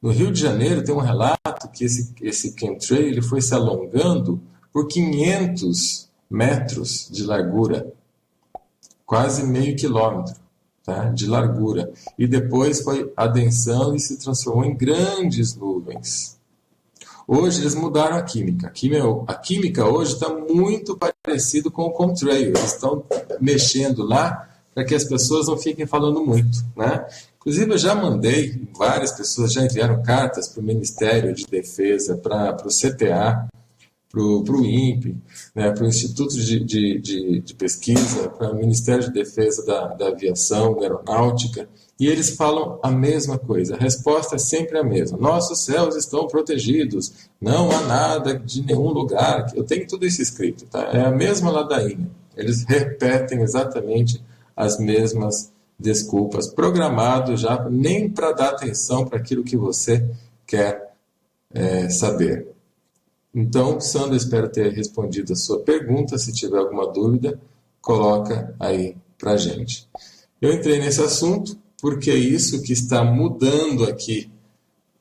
No Rio de Janeiro tem um relato que esse chemtrail ele foi se alongando por 500 metros de largura, quase meio quilômetro, tá, de largura. E depois foi adensando e se transformou em grandes nuvens. Hoje eles mudaram a química. A química hoje está muito parecido com o contrail. Eles estão mexendo lá para que as pessoas não fiquem falando muito, né? Inclusive, eu já mandei, várias pessoas já enviaram cartas para o Ministério de Defesa, para o CTA, para o INPE, né, para o Instituto de Pesquisa, para o Ministério de Defesa da Aviação, da Aeronáutica, e eles falam a mesma coisa. A resposta é sempre a mesma. Nossos céus estão protegidos, não há nada de nenhum lugar. Eu tenho tudo isso escrito, tá? É a mesma ladainha. Eles repetem exatamente as mesmas desculpas, programado já nem para dar atenção para aquilo que você quer saber. Então, Sandra, espero ter respondido a sua pergunta. Se tiver alguma dúvida, coloca aí para a gente. Eu entrei nesse assunto porque é isso que está mudando aqui,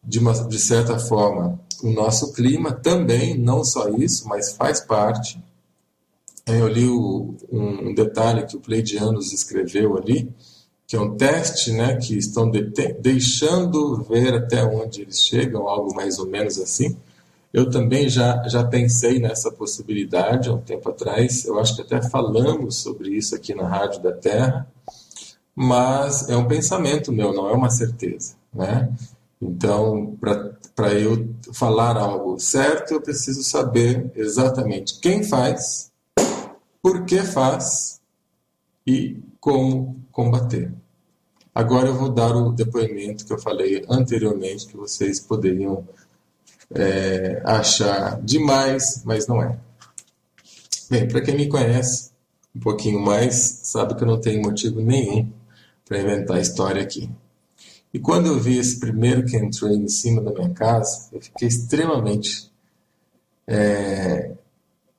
de certa forma, o nosso clima também, não só isso, mas faz parte. Eu li um detalhe que o Pleiadianos escreveu ali, que é um teste, né, que estão deixando ver até onde eles chegam, algo mais ou menos assim. Eu também já pensei nessa possibilidade há um tempo atrás, eu acho que até falamos sobre isso aqui na Rádio da Terra, mas é um pensamento meu, não é uma certeza, né? Então, para eu falar algo certo, eu preciso saber exatamente quem faz, por que faz e como combater. Agora eu vou dar o depoimento que eu falei anteriormente, que vocês poderiam achar demais, mas não é. Bem, para quem me conhece um pouquinho mais, sabe que eu não tenho motivo nenhum para inventar história aqui. E quando eu vi esse primeiro chemtrail em cima da minha casa, eu fiquei extremamente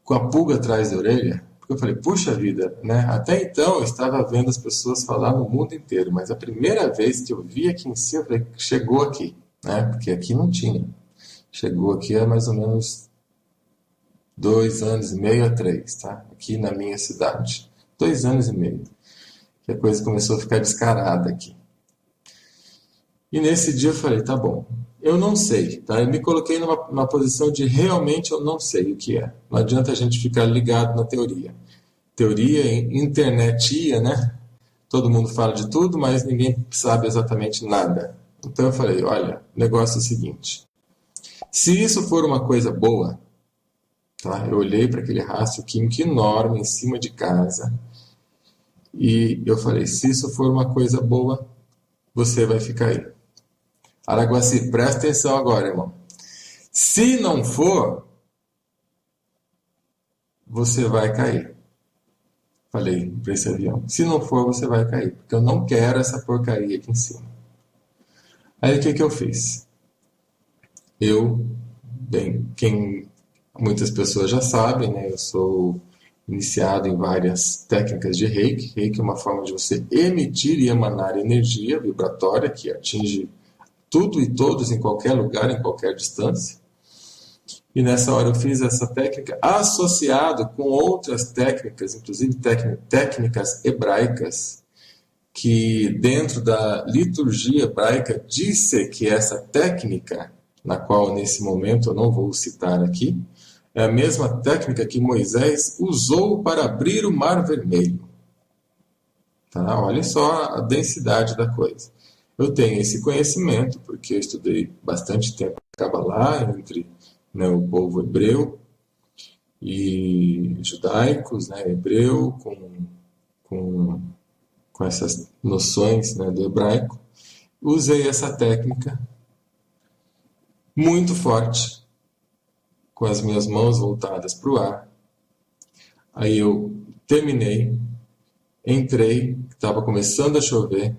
com a pulga atrás da orelha, porque eu falei, puxa vida, né? Até então eu estava vendo as pessoas falar no mundo inteiro, mas a primeira vez que eu vi aqui em cima, eu falei, chegou aqui, né? Porque aqui não tinha. Chegou aqui há mais ou menos 2 anos e meio a 3, tá? Aqui na minha cidade. 2 anos e meio. Que a coisa começou a ficar descarada aqui. E nesse dia eu falei, tá bom, eu não sei, tá? Eu me coloquei numa posição de realmente eu não sei o que é. Não adianta a gente ficar ligado na teoria. Teoria, internetia, né? Todo mundo fala de tudo, mas ninguém sabe exatamente nada. Então eu falei, olha, o negócio é o seguinte. Se isso for uma coisa boa, tá? Eu olhei para aquele rastro químico enorme em cima de casa e eu falei, se isso for uma coisa boa, você vai ficar aí. Araguaci, presta atenção agora, irmão. Se não for, você vai cair. Falei para esse avião. Se não for, você vai cair, porque eu não quero essa porcaria aqui em cima. Aí o que eu fiz? Bem, muitas pessoas já sabem, né? Eu sou iniciado em várias técnicas de Reiki. Reiki é uma forma de você emitir e emanar energia vibratória que atinge tudo e todos em qualquer lugar, em qualquer distância. E nessa hora eu fiz essa técnica associado com outras técnicas, inclusive técnicas hebraicas, que dentro da liturgia hebraica disse que essa técnica, na qual nesse momento eu não vou citar aqui, é a mesma técnica que Moisés usou para abrir o Mar Vermelho. Tá? Olha só a densidade da coisa. Eu tenho esse conhecimento porque eu estudei bastante tempo em Kabbalah, entre o povo hebreu e judaicos, hebreu com essas noções do hebraico. Usei essa técnica muito forte, com as minhas mãos voltadas para o ar. Aí eu terminei, entrei, estava começando a chover,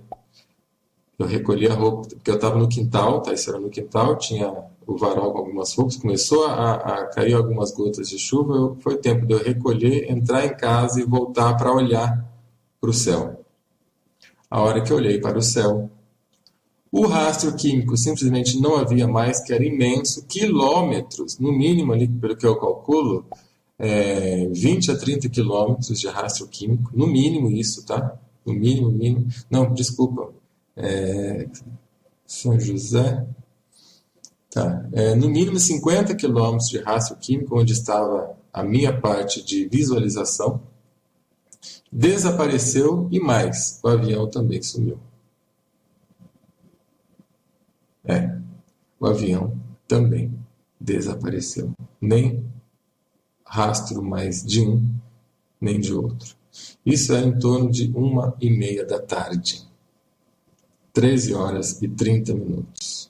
eu recolhi a roupa, porque eu estava no quintal, isso era no quintal, tinha o varal com algumas roupas, começou a cair algumas gotas de chuva, foi tempo de eu recolher, entrar em casa e voltar para olhar para o céu. A hora que eu olhei para o céu, o rastro químico simplesmente não havia mais, que era imenso, quilômetros, no mínimo ali, pelo que eu calculo, 20 a 30 quilômetros de rastro químico, no mínimo isso, tá? No mínimo, não, desculpa, São José, tá? No mínimo 50 quilômetros de rastro químico, onde estava a minha parte de visualização, desapareceu e mais, o avião também sumiu. O avião também desapareceu. Nem rastro mais de um, nem de outro. Isso é em torno de 1h30 da tarde. 13 horas e 30 minutos.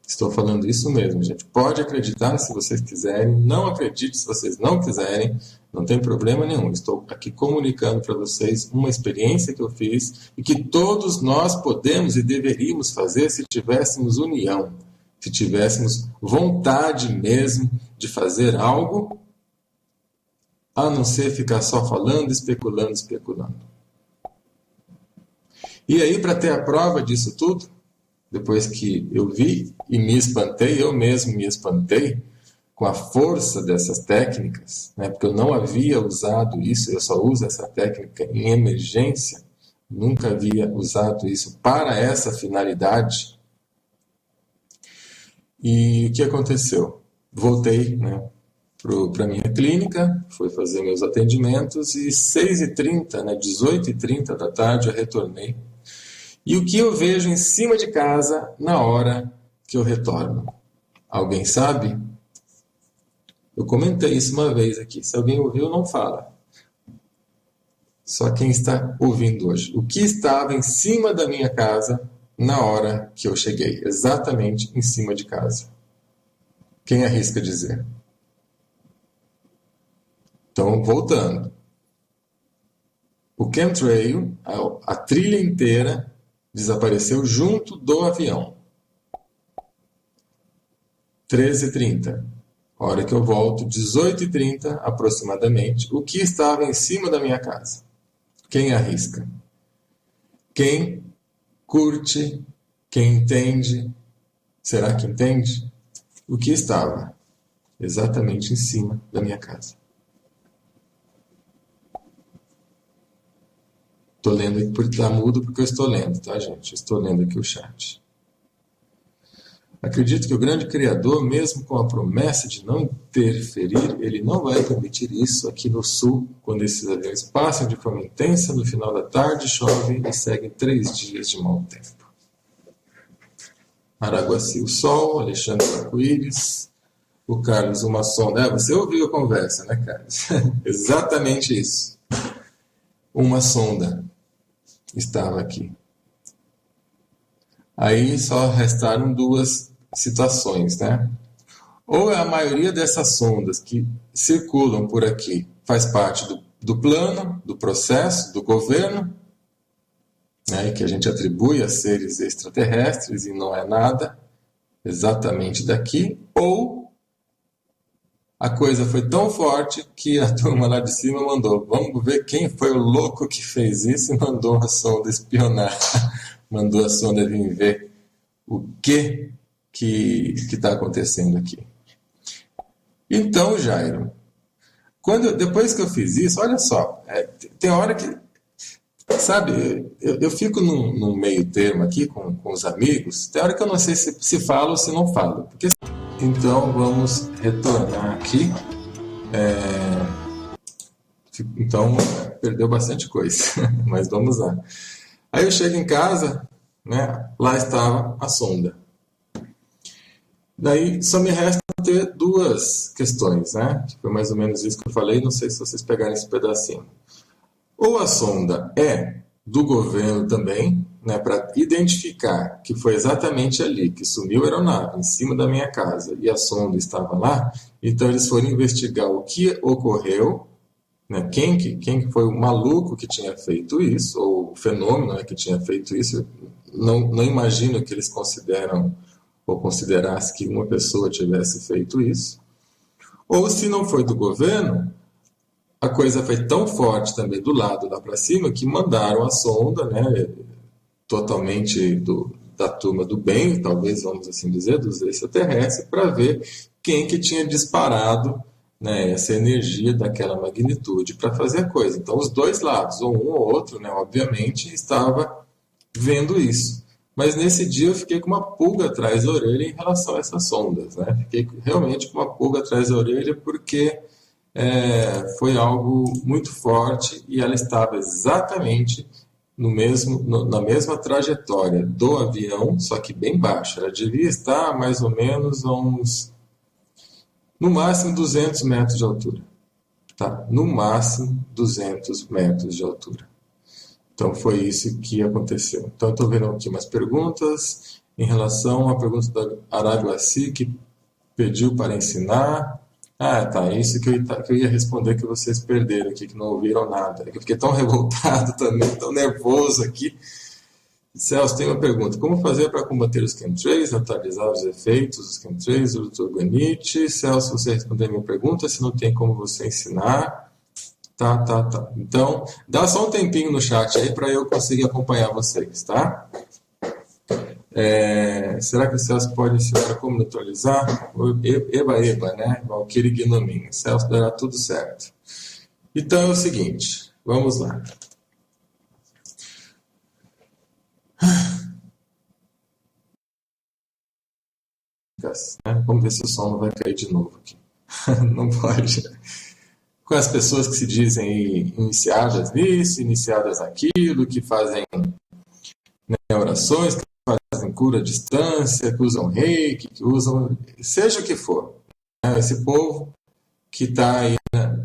Estou falando isso mesmo, gente. Pode acreditar se vocês quiserem, não acredite se vocês não quiserem, não tem problema nenhum. Estou aqui comunicando para vocês uma experiência que eu fiz e que todos nós podemos e deveríamos fazer se tivéssemos união, se tivéssemos vontade mesmo de fazer algo, a não ser ficar só falando, especulando. E aí, para ter a prova disso tudo, depois que eu vi e me espantei, eu mesmo me espantei com a força dessas técnicas, porque eu não havia usado isso, eu só uso essa técnica em emergência, nunca havia usado isso para essa finalidade. E o que aconteceu? Voltei para a minha clínica, fui fazer meus atendimentos e 6h30, 18h30 da tarde eu retornei. E o que eu vejo em cima de casa na hora que eu retorno? Alguém sabe? Eu comentei isso uma vez aqui. Se alguém ouviu, não fala. Só quem está ouvindo hoje. O que estava em cima da minha casa na hora que eu cheguei? Exatamente em cima de casa. Quem arrisca dizer? Então, voltando. O chemtrail, a trilha inteira, desapareceu junto do avião. 13h30. Hora que eu volto, 18h30 aproximadamente, o que estava em cima da minha casa? Quem arrisca? Quem curte? Quem entende? Será que entende? O que estava exatamente em cima da minha casa? Estou lendo aqui porque está mudo, porque eu estou lendo, tá, gente? Estou lendo aqui o chat. Acredito que o grande Criador, mesmo com a promessa de não interferir, ele não vai permitir isso aqui no sul, quando esses aviões passam de forma intensa, no final da tarde chove e seguem 3 dias de mau tempo. Araguaci, o Sol, Alexandre Arco-Íris, o Carlos, uma sonda. Você ouviu a conversa, né, Carlos? Exatamente isso. Uma sonda estava aqui. Aí só restaram 2 situações, Ou a maioria dessas sondas que circulam por aqui faz parte do plano, do processo, do governo, que a gente atribui a seres extraterrestres e não é nada exatamente daqui, ou A coisa foi tão forte que a turma lá de cima mandou, vamos ver quem foi o louco que fez isso, e mandou a sonda espionar, mandou a sonda vir ver o que está acontecendo aqui. Então, Jairo, depois que eu fiz isso, olha só, tem hora que, sabe, eu fico num meio termo aqui com os amigos, tem hora que eu não sei se falo ou se não falo. Então, vamos retornar aqui. Então, perdeu bastante coisa, mas vamos lá. Aí eu chego em casa, né, lá estava a sonda. Daí só me resta ter duas questões, né? Foi mais ou menos isso que eu falei, não sei se vocês pegaram esse pedacinho. Ou a sonda é do governo também, né, para identificar que foi exatamente ali que sumiu a aeronave, em cima da minha casa, e a sonda estava lá, então eles foram investigar o que ocorreu, né, quem foi o maluco que tinha feito isso, ou o fenômeno, né, que tinha feito isso. Não imagino que eles consideram ou considerasse que uma pessoa tivesse feito isso. Ou se não foi do governo, a coisa foi tão forte também do lado lá para cima que mandaram a sonda, né, totalmente da turma do bem, talvez vamos assim dizer, dos extraterrestres, para ver quem que tinha disparado, né, essa energia daquela magnitude para fazer a coisa. Então os dois lados, ou um ou outro, né, obviamente, estava vendo isso. Mas nesse dia eu fiquei com uma pulga atrás da orelha em relação a essas sondas, né? Fiquei realmente com uma pulga atrás da orelha porque foi algo muito forte e ela estava exatamente na mesma trajetória do avião, só que bem baixa. Ela devia estar mais ou menos a uns, no máximo 200 metros de altura. Tá? No máximo 200 metros de altura. Então foi isso que aconteceu. Então estou vendo aqui umas perguntas em relação à pergunta da Araguaci, que pediu para ensinar. Ah, tá, isso que eu ia responder, que vocês perderam aqui, que não ouviram nada. Eu fiquei tão revoltado também, tão nervoso aqui. Celso, tem uma pergunta. Como fazer para combater os chemtrails, neutralizar os efeitos dos chemtrails, do Dr. Organite? Celso, você respondeu a minha pergunta, se não tem como você ensinar... Tá. Então, dá só um tempinho no chat aí para eu conseguir acompanhar vocês, tá? Será que o Celso pode ensinar como neutralizar? Eba, né? Valkyrie Gnomin. Celso, dará tudo certo. Então é o seguinte, vamos lá. Vamos ver se o som não vai cair de novo aqui. Não pode. Com as pessoas que se dizem iniciadas nisso, iniciadas naquilo, que fazem, né, orações, que fazem cura à distância, que usam reiki, que usam, seja o que for. Né? Esse povo que está aí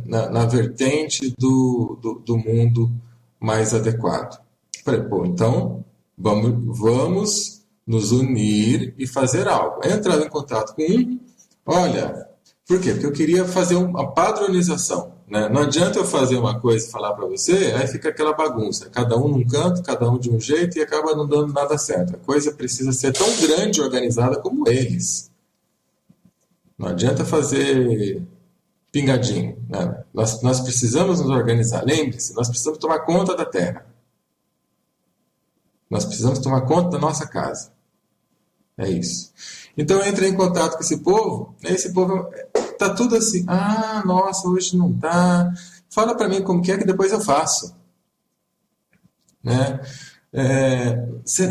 na vertente do mundo mais adequado. Falei, então vamos nos unir e fazer algo. Entrar em contato com olha, por quê? Porque eu queria fazer uma padronização. Né? Não adianta eu fazer uma coisa e falar para você, aí fica aquela bagunça. Cada um num canto, cada um de um jeito, e acaba não dando nada certo. A coisa precisa ser tão grande e organizada como eles. Não adianta fazer pingadinho. Né? Nós precisamos nos organizar. Lembre-se, nós precisamos tomar conta da Terra. Nós precisamos tomar conta da nossa casa. É isso. Então eu entrei em contato com esse povo, né? Esse povo tá tudo assim, nossa, hoje não tá. Fala para mim como que depois eu faço. Né?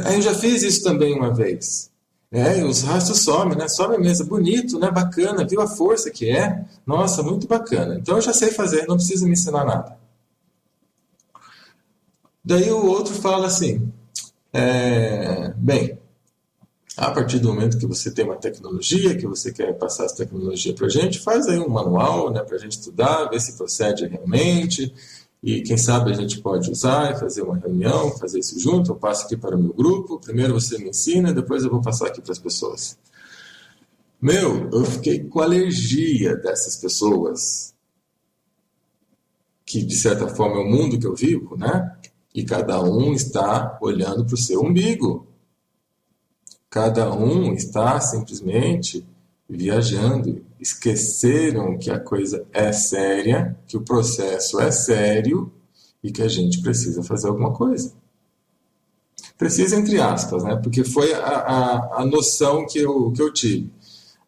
Aí eu já fiz isso também uma vez. Os rastros somem, né? Some mesmo, bonito, né? Bacana, viu a força que é? Nossa, muito bacana. Então eu já sei fazer, não precisa me ensinar nada. Daí o outro fala assim, bem, a partir do momento que você tem uma tecnologia, que você quer passar essa tecnologia para a gente, faz aí um manual, né, para a gente estudar, ver se procede realmente, e quem sabe a gente pode usar e fazer uma reunião, fazer isso junto. Eu passo aqui para o meu grupo, primeiro você me ensina, depois eu vou passar aqui para as pessoas. Eu fiquei com alergia dessas pessoas, que de certa forma é o mundo que eu vivo, né? E cada um está olhando para o seu umbigo. Cada um está simplesmente viajando, esqueceram que a coisa é séria, que o processo é sério e que a gente precisa fazer alguma coisa. Precisa entre aspas, né? Porque foi a noção que eu tive.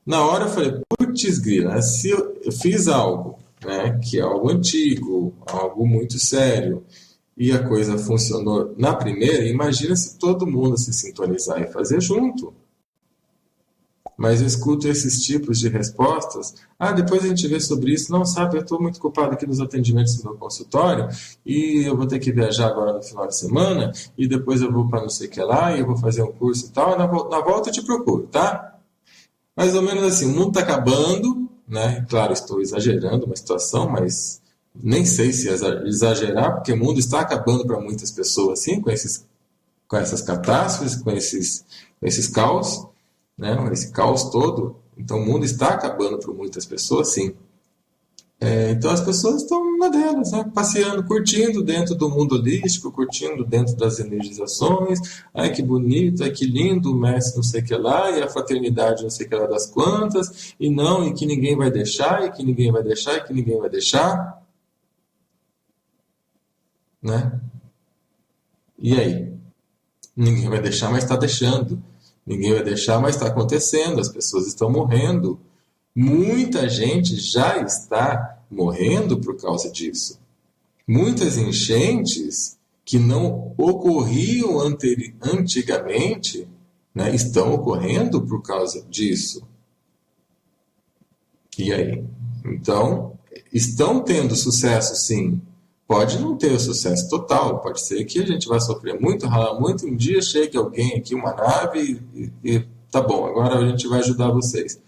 Na hora eu falei, putz grila, se eu fiz algo, né, que é algo antigo, algo muito sério, e a coisa funcionou na primeira, imagina se todo mundo se sintonizar e fazer junto. Mas eu escuto esses tipos de respostas. Ah, depois a gente vê sobre isso. Não, sabe, eu estou muito ocupado aqui nos atendimentos do meu consultório e eu vou ter que viajar agora no final de semana e depois eu vou para não sei o que lá e eu vou fazer um curso e tal. E na volta eu te procuro, tá? Mais ou menos assim, o mundo está acabando, né? Claro, estou exagerando uma situação, mas nem sei se exagerar, porque o mundo está acabando para muitas pessoas, assim, com essas catástrofes, com esses caos, né? Esse caos todo. Então o mundo está acabando para muitas pessoas, sim. Então as pessoas estão na delas, né? Passeando, curtindo dentro do mundo holístico, curtindo dentro das energizações. Ai que bonito, ai que lindo, o mestre não sei o que lá, e a fraternidade não sei o que lá das quantas, e não, e que ninguém vai deixar, e que ninguém vai deixar, e que ninguém vai deixar, né? E aí? Ninguém vai deixar, mas está deixando. Ninguém vai deixar, mas está acontecendo. As pessoas estão morrendo. Muita gente já está morrendo por causa disso. Muitas enchentes que não ocorriam antigamente, né, estão ocorrendo por causa disso. E aí? Então, estão tendo sucesso, sim. Pode não ter o sucesso total, pode ser que a gente vai sofrer muito, ralar muito, um dia chegue alguém aqui, uma nave, e tá bom, agora a gente vai ajudar vocês.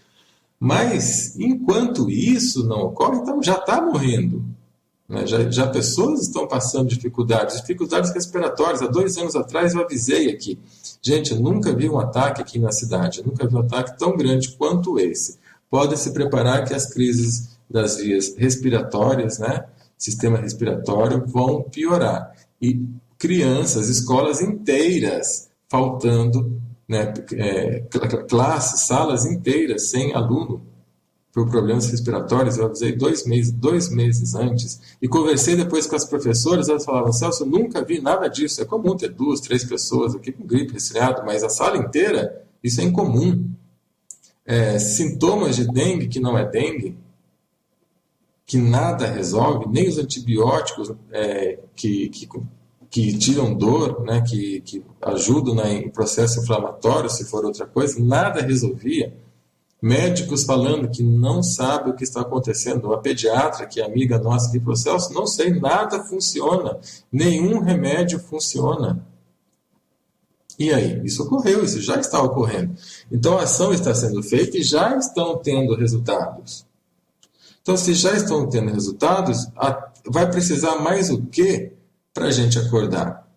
Mas, enquanto isso não ocorre, então já está morrendo. Né? Já pessoas estão passando dificuldades respiratórias. Há 2 anos atrás eu avisei aqui. Gente, eu nunca vi um ataque aqui na cidade, eu nunca vi um ataque tão grande quanto esse. Pode se preparar que as crises das vias respiratórias, né, sistema respiratório, vão piorar. E crianças, escolas inteiras faltando, né, classes, salas inteiras sem aluno por problemas respiratórios. Eu avisei 2 meses antes e conversei depois com as professoras. Elas falavam, Celso, eu nunca vi nada disso. É comum ter 2, 3 pessoas aqui com gripe, resfriado, mas a sala inteira, isso é incomum. Sintomas de dengue que não é dengue, que nada resolve, nem os antibióticos que tiram dor, né, que ajudam em processo inflamatório, se for outra coisa, nada resolvia. Médicos falando que não sabe o que está acontecendo. Uma pediatra, que é amiga nossa aqui, falou, Celso, não sei, nada funciona, nenhum remédio funciona. E aí? Isso ocorreu, isso já está ocorrendo. Então a ação está sendo feita e já estão tendo resultados. Então, se já estão tendo resultados, vai precisar mais o quê para a gente acordar?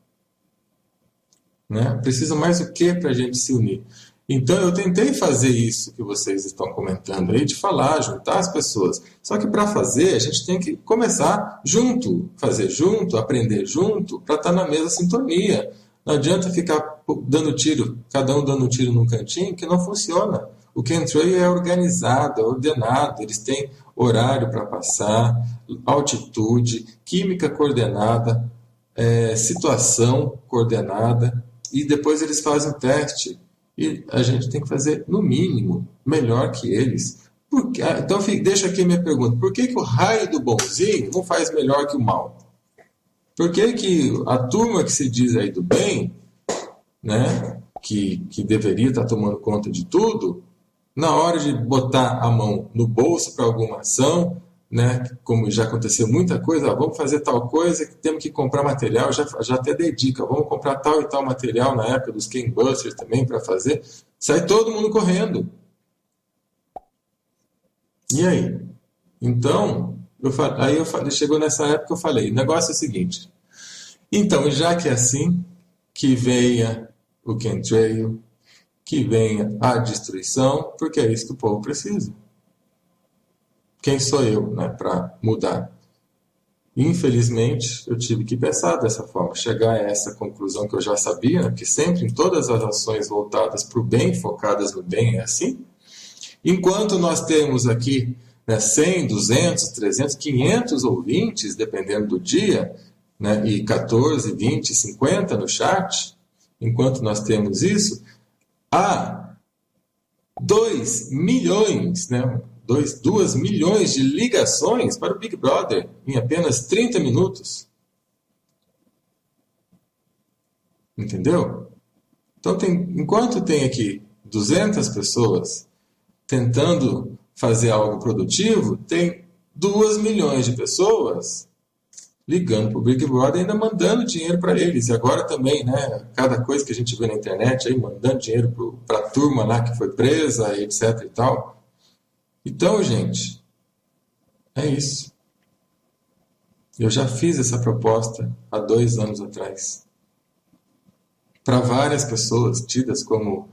Né? Precisa mais o quê para a gente se unir? Então, eu tentei fazer isso que vocês estão comentando aí, de falar, juntar as pessoas. Só que para fazer, a gente tem que começar junto, fazer junto, aprender junto, para estar na mesma sintonia. Não adianta ficar dando tiro, cada um dando um tiro num cantinho, que não funciona. O chemtrail é organizado, é ordenado, eles têm horário para passar, altitude, química coordenada, situação coordenada, e depois eles fazem o teste. E a gente tem que fazer, no mínimo, melhor que eles. Então, deixa aqui a minha pergunta. Por que o raio do bonzinho não faz melhor que o mal? Por que a turma que se diz aí do bem, né, que deveria estar tomando conta de tudo, na hora de botar a mão no bolso para alguma ação, né, como já aconteceu muita coisa, vamos fazer tal coisa, temos que comprar material, já até dei dica, vamos comprar tal e tal material na época dos gangbusters também para fazer, sai todo mundo correndo. E aí? Então, chegou nessa época eu falei, o negócio é o seguinte, então, já que é assim, que venha o chemtrail, que venha a destruição, porque é isso que o povo precisa. Quem sou eu, né, para mudar? Infelizmente, eu tive que pensar dessa forma, chegar a essa conclusão que eu já sabia, que sempre em todas as ações voltadas para o bem, focadas no bem, é assim. Enquanto nós temos aqui, né, 100, 200, 300, 500 ouvintes, dependendo do dia, né, e 14, 20, 50 no chat, enquanto nós temos isso, há 2 milhões, né, 2 milhões de ligações para o Big Brother em apenas 30 minutos. Entendeu? Então, enquanto tem aqui 200 pessoas tentando fazer algo produtivo, tem 2 milhões de pessoas ligando para o Big Brother e ainda mandando dinheiro para eles. E agora também, né, cada coisa que a gente vê na internet, aí, mandando dinheiro para a turma lá que foi presa, etc. e tal. Então, gente, é isso. Eu já fiz essa proposta há 2 anos atrás. Para várias pessoas tidas como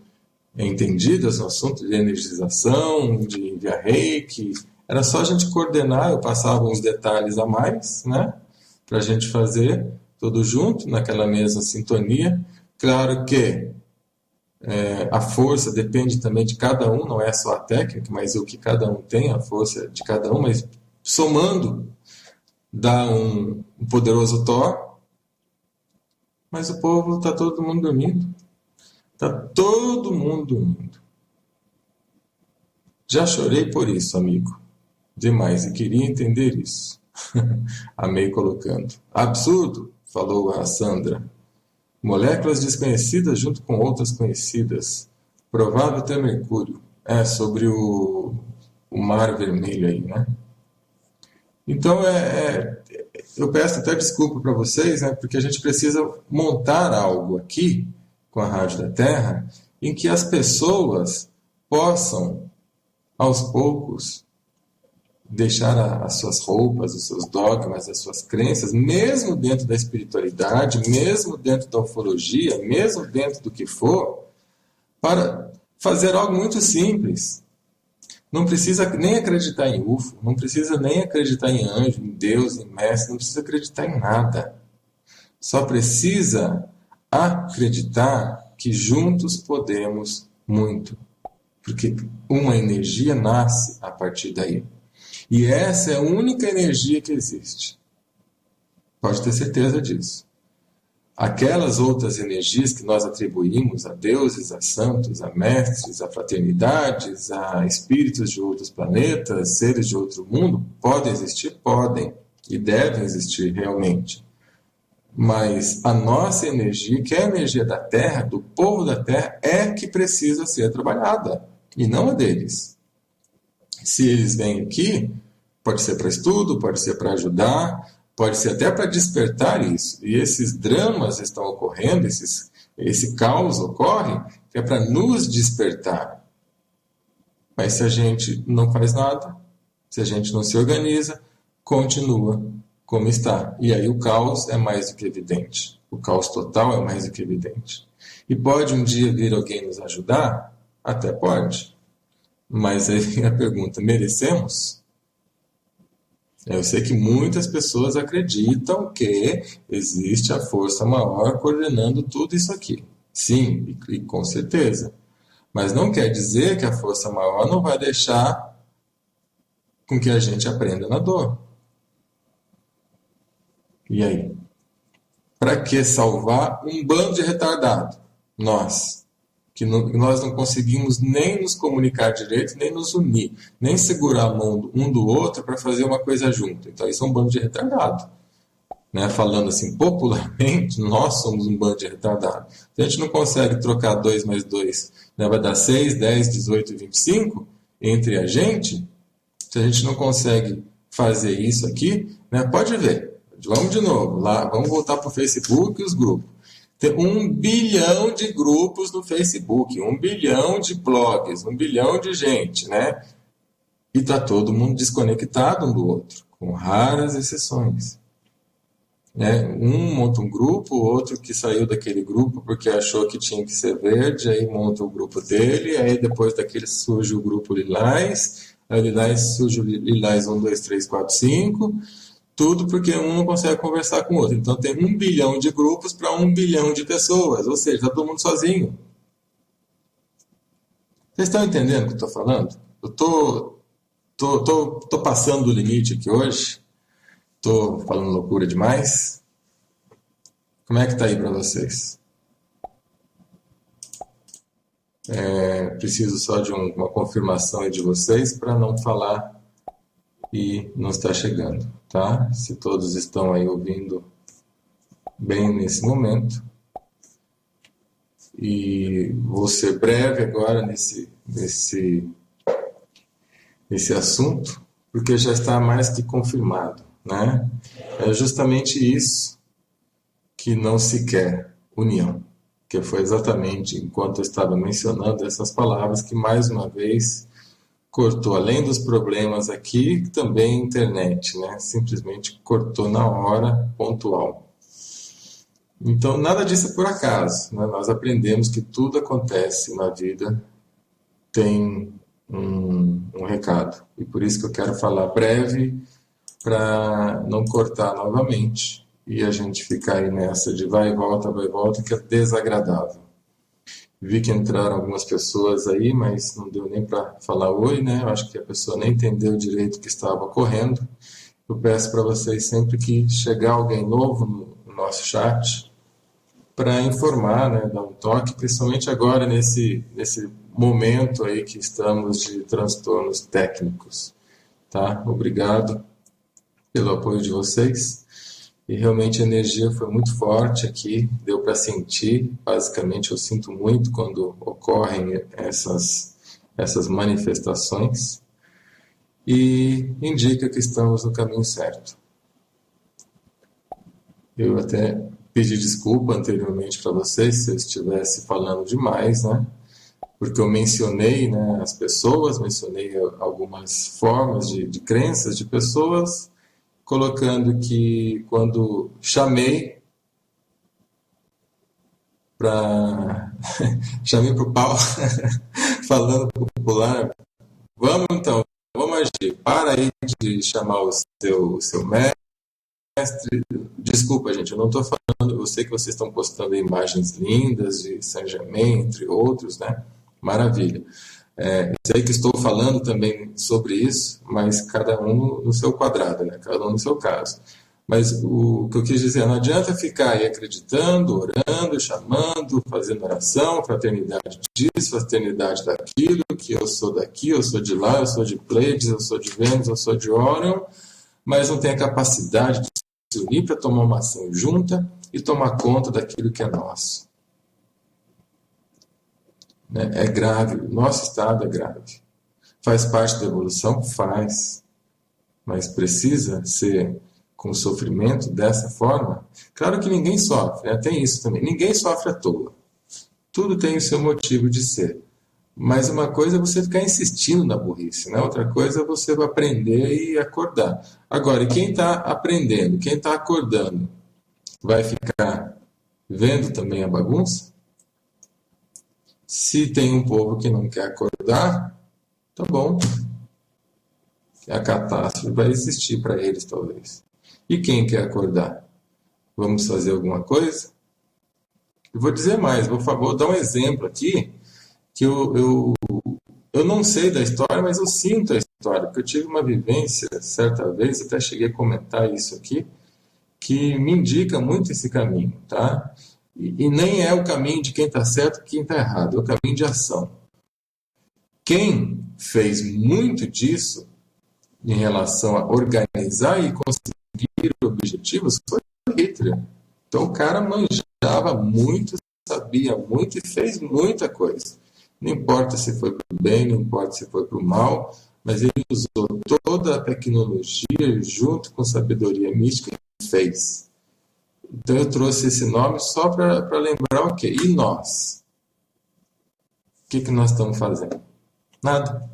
entendidas no assunto de energização, de enviar reiki. Era só a gente coordenar, eu passava uns detalhes a mais, né? Para a gente fazer tudo junto, naquela mesma sintonia. Claro que a força depende também de cada um, não é só a técnica, mas o que cada um tem, a força de cada um, mas somando dá um poderoso Thor. Mas o povo está todo mundo dormindo. Está todo mundo dormindo. Já chorei por isso, amigo. Demais, e queria entender isso. Amei colocando. Absurdo, falou a Sandra. Moléculas desconhecidas junto com outras conhecidas. Provável ter mercúrio. Sobre o mar vermelho aí, né? Então, eu peço até desculpa para vocês, né? Porque a gente precisa montar algo aqui com a Rádio da Terra, em que as pessoas possam, aos poucos, deixar as suas roupas, os seus dogmas, as suas crenças, mesmo dentro da espiritualidade, mesmo dentro da ufologia, mesmo dentro do que for, para fazer algo muito simples. Não precisa nem acreditar em UFO, não precisa nem acreditar em anjo, em Deus, em mestre, não precisa acreditar em nada. Só precisa acreditar que juntos podemos muito. Porque uma energia nasce a partir daí. E essa é a única energia que existe. Pode ter certeza disso. Aquelas outras energias que nós atribuímos a deuses, a santos, a mestres, a fraternidades, a espíritos de outros planetas, seres de outro mundo, podem existir? Podem. E devem existir realmente. Mas a nossa energia, que é a energia da Terra, do povo da Terra, é que precisa ser trabalhada. E não a deles. Se eles vêm aqui, pode ser para estudo, pode ser para ajudar, pode ser até para despertar isso. E esses dramas estão ocorrendo, esse caos ocorre, que é para nos despertar. Mas se a gente não faz nada, se a gente não se organiza, continua como está. E aí o caos é mais do que evidente. O caos total é mais do que evidente. E pode um dia vir alguém nos ajudar? Até pode. Mas aí vem a pergunta, merecemos? Eu sei que muitas pessoas acreditam que existe a força maior coordenando tudo isso aqui. Sim, e com certeza. Mas não quer dizer que a força maior não vai deixar com que a gente aprenda na dor. E aí? Para que salvar um bando de retardado? Nós não conseguimos nem nos comunicar direito, nem nos unir, nem segurar a mão um do outro para fazer uma coisa junto. Então, isso é um bando de retardado. Né? Falando assim, popularmente, nós somos um bando de retardado. Se a gente não consegue trocar 2 mais 2, né? Vai dar 6, 10, 18 e 25 entre a gente, se a gente não consegue fazer isso aqui, né? Pode ver. Vamos de novo, lá, vamos voltar para o Facebook e os grupos. Tem 1 bilhão de grupos no Facebook, 1 bilhão de blogs, 1 bilhão de gente, né? E está todo mundo desconectado um do outro, com raras exceções. Né? Um monta um grupo, o outro que saiu daquele grupo porque achou que tinha que ser verde, aí monta o grupo dele, aí depois daquele surge o grupo Lilás, aí Lilás surge o Lilás 1, 2, 3, 4, 5... Tudo porque um não consegue conversar com o outro. Então tem 1 bilhão de grupos para 1 bilhão de pessoas. Ou seja, está todo mundo sozinho. Vocês estão entendendo o que eu estou falando? Eu tô passando do limite aqui hoje. Tô falando loucura demais. Como é que tá aí para vocês? Preciso só de uma confirmação aí de vocês para não falar e não estar chegando, tá? Se todos estão aí ouvindo bem nesse momento. E vou ser breve agora nesse assunto, porque já está mais que confirmado, né? É justamente isso que não se quer, união. Que foi exatamente enquanto eu estava mencionando essas palavras que mais uma vez cortou, além dos problemas aqui, também a internet, né? Simplesmente cortou na hora, pontual. Então, nada disso é por acaso, né? Nós aprendemos que tudo acontece na vida, tem um recado. E por isso que eu quero falar breve, para não cortar novamente e a gente ficar aí nessa de vai e volta, que é desagradável. Vi que entraram algumas pessoas aí, mas não deu nem para falar oi, né? Eu acho que a pessoa nem entendeu direito o que estava ocorrendo. Eu peço para vocês sempre que chegar alguém novo no nosso chat, para informar, né, dar um toque, principalmente agora nesse momento aí que estamos de transtornos técnicos, tá? Obrigado pelo apoio de vocês. E realmente a energia foi muito forte aqui, deu para sentir. Basicamente, eu sinto muito quando ocorrem essas manifestações e indica que estamos no caminho certo. Eu até pedi desculpa anteriormente para vocês se eu estivesse falando demais, né? Porque eu mencionei, né, as pessoas, mencionei algumas formas de crenças de pessoas, colocando que quando chamei para chamei para o pau, falando popular, vamos agir, para aí de chamar o seu mestre. Desculpa, gente, eu não estou falando, eu sei que vocês estão postando imagens lindas de Saint-Germain, entre outros, né? Maravilha. Sei que estou falando também sobre isso, mas cada um no seu quadrado, né? Cada um no seu caso. Mas o que eu quis dizer, não adianta ficar aí acreditando, orando, chamando, fazendo oração, fraternidade disso, fraternidade daquilo, que eu sou daqui, eu sou de lá, eu sou de Pleiades, eu sou de Vênus, eu sou de Órion, mas não tem a capacidade de se unir para tomar uma ação junta e tomar conta daquilo que é nosso. É grave, o nosso estado é grave. Faz parte da evolução? Faz. Mas precisa ser com sofrimento dessa forma? Claro que ninguém sofre, né? Tem isso também. Ninguém sofre à toa. Tudo tem o seu motivo de ser. Mas uma coisa é você ficar insistindo na burrice, né? Outra coisa é você aprender e acordar. Agora, e quem está aprendendo, quem está acordando, vai ficar vendo também a bagunça? Se tem um povo que não quer acordar, tá bom. A catástrofe vai existir para eles, talvez. E quem quer acordar? Vamos fazer alguma coisa? Eu vou dizer mais, vou dar um exemplo aqui, que eu não sei da história, mas eu sinto a história, porque eu tive uma vivência, certa vez, até cheguei a comentar isso aqui, que me indica muito esse caminho, tá? E nem é o caminho de quem está certo e quem está errado, é o caminho de ação. Quem fez muito disso em relação a organizar e conseguir objetivos foi Hitler. Então o cara manjava muito, sabia muito e fez muita coisa. Não importa se foi para o bem, não importa se foi para o mal, mas ele usou toda a tecnologia junto com sabedoria mística e fez. Então eu trouxe esse nome só para lembrar o quê? E nós? O que nós estamos fazendo? Nada.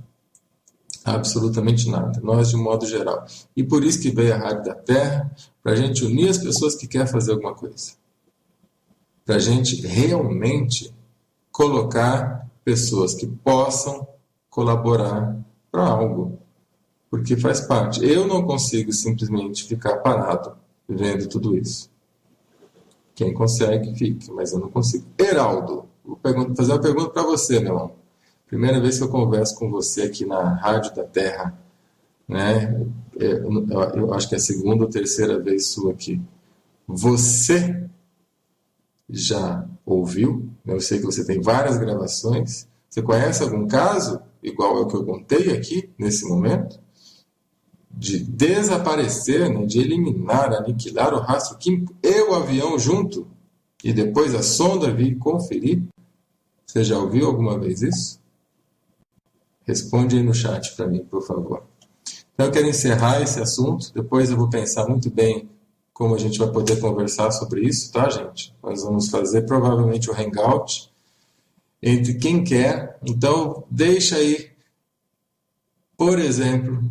Absolutamente nada. Nós, de modo geral. E por isso que veio a Rádio da Terra, para a gente unir as pessoas que querem fazer alguma coisa. Para a gente realmente colocar pessoas que possam colaborar para algo. Porque faz parte. Eu não consigo simplesmente ficar parado vendo tudo isso. Quem consegue, fique, mas eu não consigo. Heraldo, vou fazer uma pergunta para você, meu irmão. Primeira vez que eu converso com você aqui na Rádio da Terra, né? Eu acho que é a segunda ou terceira vez sua aqui. Você já ouviu? Eu sei que você tem várias gravações. Você conhece algum caso, igual ao que eu contei aqui, nesse momento? De desaparecer, né? De eliminar, aniquilar o rastro químico e o avião junto, e depois a sonda vir conferir? Você já ouviu alguma vez isso? Responde aí no chat para mim, por favor. Então eu quero encerrar esse assunto, depois eu vou pensar muito bem como a gente vai poder conversar sobre isso, tá, gente? Nós vamos fazer provavelmente o hangout entre quem quer. Então deixa aí, por exemplo,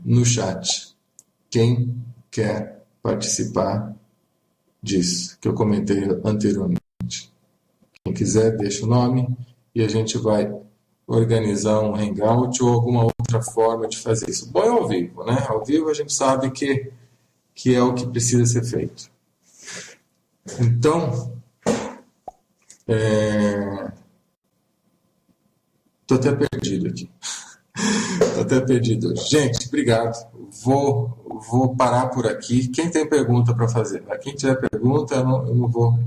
no chat, quem quer participar disso que eu comentei anteriormente. Quem quiser, deixa o nome e a gente vai organizar um hangout ou alguma outra forma de fazer isso. Bom, é ao vivo, né? Ao vivo a gente sabe que é o que precisa ser feito. Então, tô até perdido aqui. Tô até perdido hoje. Gente, obrigado. Vou parar por aqui. Quem tem pergunta para fazer? Quem tiver pergunta, eu não vou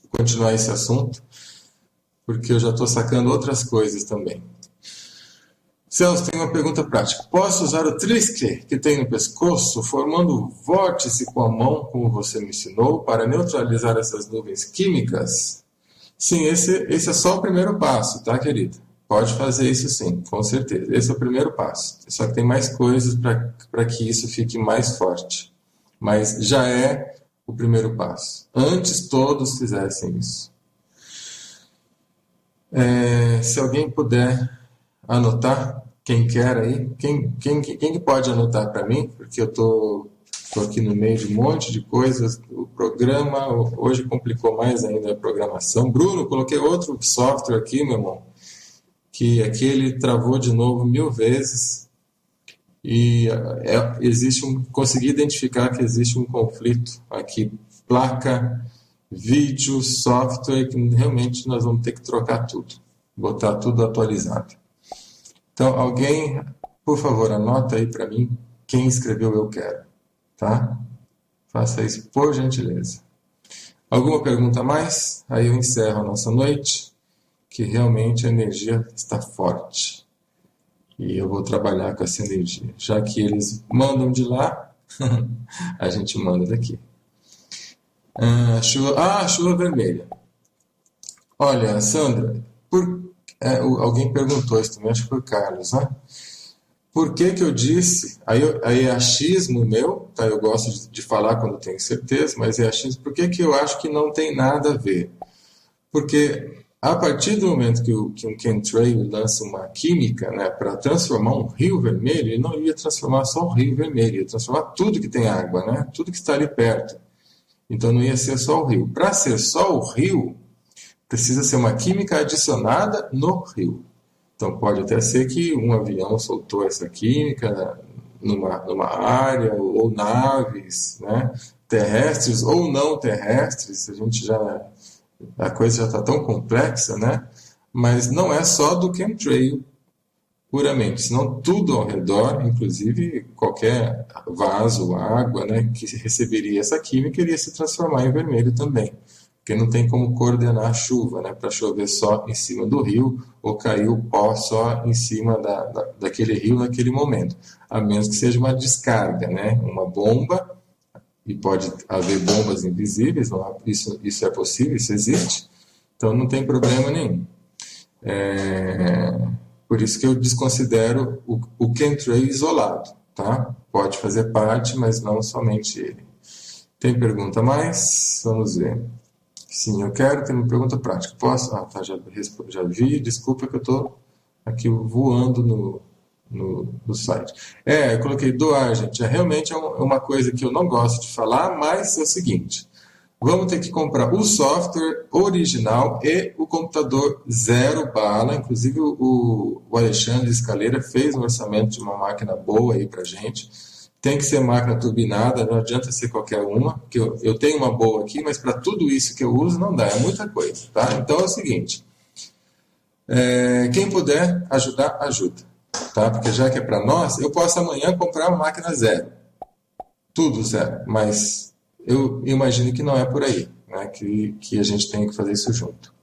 continuar esse assunto, porque eu já estou sacando outras coisas também. Celso, tem uma pergunta prática. Posso usar o trisque que tem no pescoço, formando vórtice com a mão, como você me ensinou, para neutralizar essas nuvens químicas? Sim, esse é só o primeiro passo, tá, querida? Pode fazer isso sim, com certeza. Esse é o primeiro passo. Só que tem mais coisas para que isso fique mais forte. Mas já é o primeiro passo. Antes todos fizessem isso. Se alguém puder anotar, quem quer aí, quem pode anotar para mim? Porque eu estou aqui no meio de um monte de coisas. O programa hoje complicou mais ainda a programação. Bruno, coloquei outro software aqui, meu irmão, que aquele travou de novo 1000 vezes e consegui identificar que existe um conflito aqui, placa, vídeo, software, que realmente nós vamos ter que trocar tudo, botar tudo atualizado. Então, alguém, por favor, anota aí para mim quem escreveu eu quero, tá? Faça isso, por gentileza. Alguma pergunta a mais? Aí eu encerro a nossa noite, que realmente a energia está forte. E eu vou trabalhar com essa energia. Já que eles mandam de lá, a gente manda daqui. Chuva vermelha. Olha, Sandra, alguém perguntou isso também, acho que foi o Carlos, né? Por que eu disse, aí é achismo meu, tá? Eu gosto de falar quando tenho certeza, mas é achismo. Por que eu acho que não tem nada a ver? Porque a partir do momento que um chemtrail lança uma química, né, para transformar um rio vermelho, ele não ia transformar só o rio vermelho, ia transformar tudo que tem água, né? Tudo que está ali perto. Então não ia ser só o rio. Para ser só o rio, precisa ser uma química adicionada no rio. Então pode até ser que um avião soltou essa química numa área, ou naves, né, terrestres ou não terrestres. A coisa já está tão complexa, né? Mas não é só do chemtrail puramente, senão tudo ao redor, inclusive qualquer vaso, água, né, que receberia essa química, iria se transformar em vermelho também. Porque não tem como coordenar a chuva, né, para chover só em cima do rio ou cair o pó só em cima daquele rio naquele momento. A menos que seja uma descarga, né, uma bomba, e pode haver bombas invisíveis, isso é possível, isso existe, então não tem problema nenhum. Por isso que eu desconsidero o chemtrail isolado, tá? Pode fazer parte, mas não somente ele. Tem pergunta a mais? Vamos ver. Sim, eu quero. Tem uma pergunta prática. Posso? Tá, já vi. Desculpa que eu estou aqui voando no site. Eu coloquei doar, gente. Realmente é uma coisa que eu não gosto de falar, mas é o seguinte. Vamos ter que comprar o software original e o computador zero bala. Inclusive o Alexandre Escaleira fez um orçamento de uma máquina boa aí pra gente. Tem que ser máquina turbinada, não adianta ser qualquer uma, porque eu tenho uma boa aqui, mas para tudo isso que eu uso não dá, é muita coisa, tá? Então é o seguinte, Quem puder ajudar, ajuda. Tá? Porque já que é para nós, eu posso amanhã comprar uma máquina zero. Tudo zero. Mas eu imagino que não é por aí, né? Que a gente tem que fazer isso junto.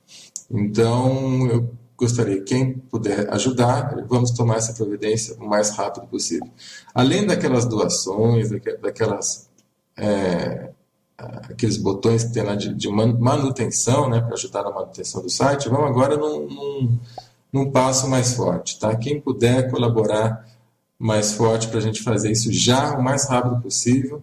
Então, eu gostaria, quem puder ajudar, vamos tomar essa providência o mais rápido possível. Além daquelas doações, aqueles botões que tem lá de manutenção, né, para ajudar na manutenção do site, vamos agora num passo mais forte, tá? Quem puder colaborar mais forte para a gente fazer isso já o mais rápido possível,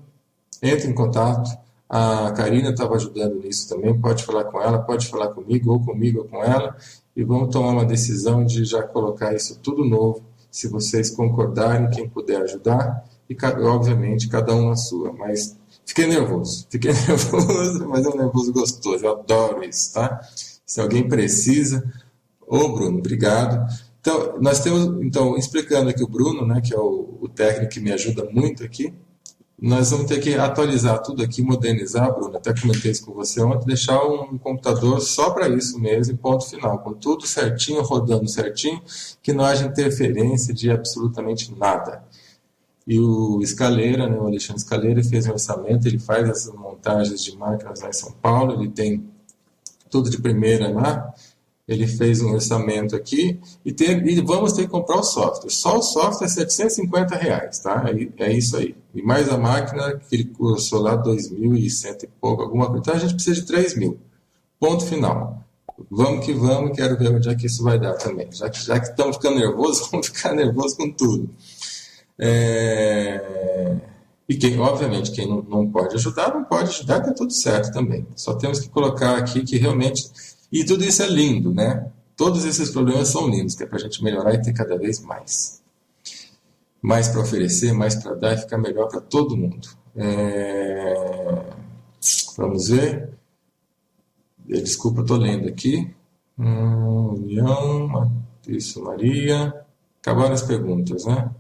entre em contato. A Karina estava ajudando nisso também, pode falar com ela, pode falar comigo ou com ela, e vamos tomar uma decisão de já colocar isso tudo novo, se vocês concordarem, quem puder ajudar, e obviamente cada um a sua, mas fiquei nervoso, mas é um nervoso gostoso, eu adoro isso, tá? Se alguém precisa, ô Bruno, obrigado. Então, nós temos, explicando aqui o Bruno, né, que é o técnico que me ajuda muito aqui, nós vamos ter que atualizar tudo aqui, modernizar, Bruno, até comentei isso com você ontem, deixar um computador só para isso mesmo, e ponto final, com tudo certinho, rodando certinho, que não haja interferência de absolutamente nada. E o Scaleira, né, o Alexandre Scaleira, fez um orçamento, ele faz essas montagens de máquinas lá em São Paulo, ele tem tudo de primeira lá, ele fez um orçamento aqui e vamos ter que comprar o software. Só o software é R$750, tá? É isso aí. E mais a máquina que ele custou lá 2.100 e pouco, alguma coisa. Então a gente precisa de 3.000. Ponto final. Vamos que vamos, quero ver onde é que isso vai dar também. Já que estamos ficando nervosos, vamos ficar nervosos com tudo. E obviamente, quem não pode ajudar, tá tudo certo também. Só temos que colocar aqui que realmente... E tudo isso é lindo, né? Todos esses problemas são lindos, que é para a gente melhorar e ter cada vez mais. Mais para oferecer, mais para dar e ficar melhor para todo mundo. Vamos ver. Desculpa, estou lendo aqui. União, isso, Maria. Acabaram as perguntas, né?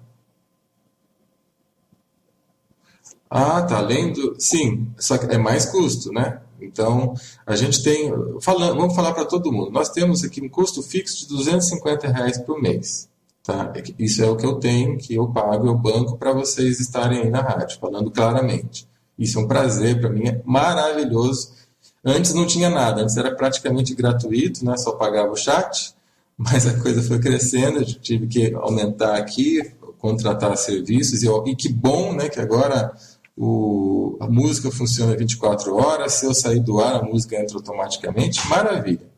Ah, tá lendo? Sim, só que é mais custo, né? Então, a gente tem... vamos falar para todo mundo. Nós temos aqui um custo fixo de R$250 por mês. Tá? Isso é o que eu tenho, que eu pago, eu banco para vocês estarem aí na rádio, falando claramente. Isso é um prazer para mim, é maravilhoso. Antes não tinha nada, antes era praticamente gratuito, né? Só pagava o chat, mas a coisa foi crescendo, eu tive que aumentar aqui, contratar serviços, e que bom, né, que agora... a música funciona 24 horas, se eu sair do ar, a música entra automaticamente, maravilha.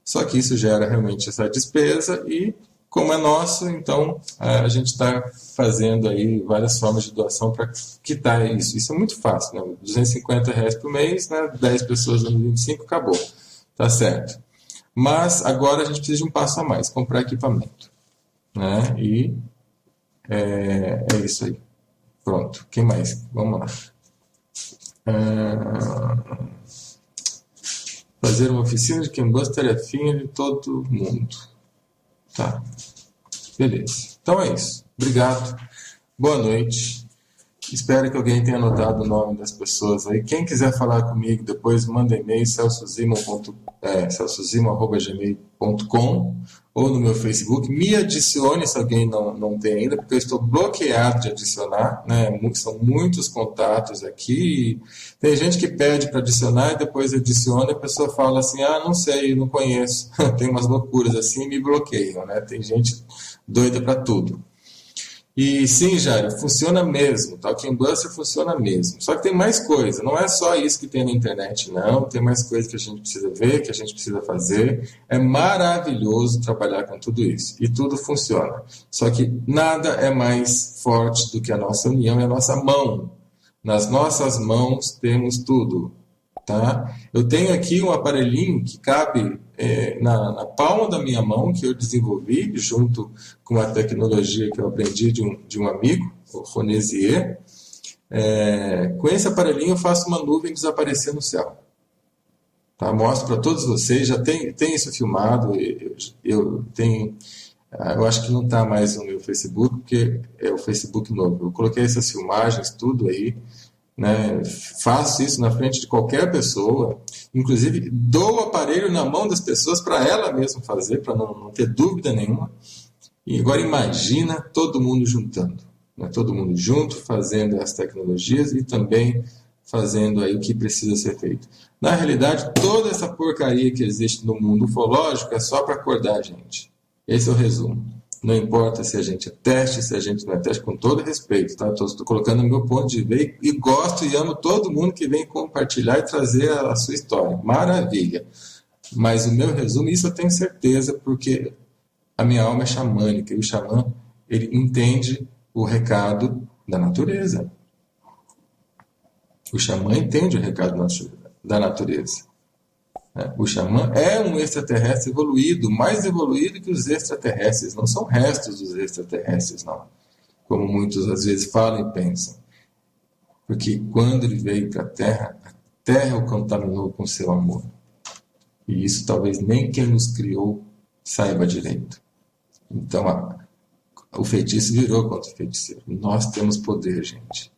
Só que isso gera realmente essa despesa e, como é nosso, então a gente está fazendo aí várias formas de doação para quitar isso. Isso é muito fácil, né? R$250 por mês, né? 10 pessoas dando 25, acabou. Tá certo. Mas agora a gente precisa de um passo a mais, comprar equipamento. Né? E é isso aí. Pronto, quem mais? Vamos lá. Fazer uma oficina de Kanban, tarefinha de todo mundo. Tá, beleza. Então é isso. Obrigado. Boa noite. Espero que alguém tenha anotado o nome das pessoas aí. Quem quiser falar comigo, depois manda e-mail celsozimo@gmail.com ou no meu Facebook. Me adicione se alguém não tem ainda, porque eu estou bloqueado de adicionar, né? São muitos contatos aqui. Tem gente que pede para adicionar e depois adiciona e a pessoa fala assim, não sei, não conheço. Tem umas loucuras assim e me bloqueiam, né? Tem gente doida para tudo. E sim, Jairo, funciona mesmo, tá? O Canvas funciona mesmo. Só que tem mais coisa, não é só isso que tem na internet, não. Tem mais coisa que a gente precisa ver, que a gente precisa fazer. É maravilhoso trabalhar com tudo isso. E tudo funciona. Só que nada é mais forte do que a nossa união e a nossa mão. Nas nossas mãos temos tudo. Tá? Eu tenho aqui um aparelhinho que cabe na palma da minha mão, que eu desenvolvi junto com a tecnologia que eu aprendi de um amigo, o Ronesier. Com esse aparelhinho eu faço uma nuvem desaparecer no céu. Tá? Mostro para todos vocês, já tem isso filmado, eu acho que não está mais no meu Facebook, porque é o Facebook novo. Eu coloquei essas filmagens, tudo aí, né? Faço isso na frente de qualquer pessoa, inclusive dou o aparelho na mão das pessoas para ela mesma fazer, para não ter dúvida nenhuma. E agora imagina todo mundo juntando, né? Todo mundo junto, fazendo as tecnologias e também fazendo aí o que precisa ser feito. Na realidade, toda essa porcaria que existe no mundo ufológico é só para acordar a gente. Esse é o resumo. Não importa se a gente é teste, se a gente não é teste, com todo respeito, tá? Estou colocando o meu ponto de vista e gosto e amo todo mundo que vem compartilhar e trazer a sua história. Maravilha. Mas o meu resumo, isso eu tenho certeza, porque a minha alma é xamânica e o xamã, ele entende o recado da natureza. O xamã entende o recado da natureza. O xamã é um extraterrestre evoluído, mais evoluído que os extraterrestres. Não são restos dos extraterrestres, não. Como muitos às vezes falam e pensam. Porque quando ele veio para a Terra o contaminou com seu amor. E isso talvez nem quem nos criou saiba direito. Então o feitiço virou contra o feiticeiro. Nós temos poder, gente.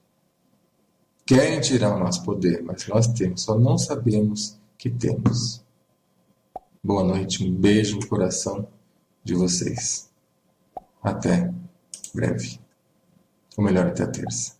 Querem tirar o nosso poder, mas nós temos, só não sabemos que temos. Boa noite, um beijo no coração de vocês. Até breve. Ou melhor, até a terça.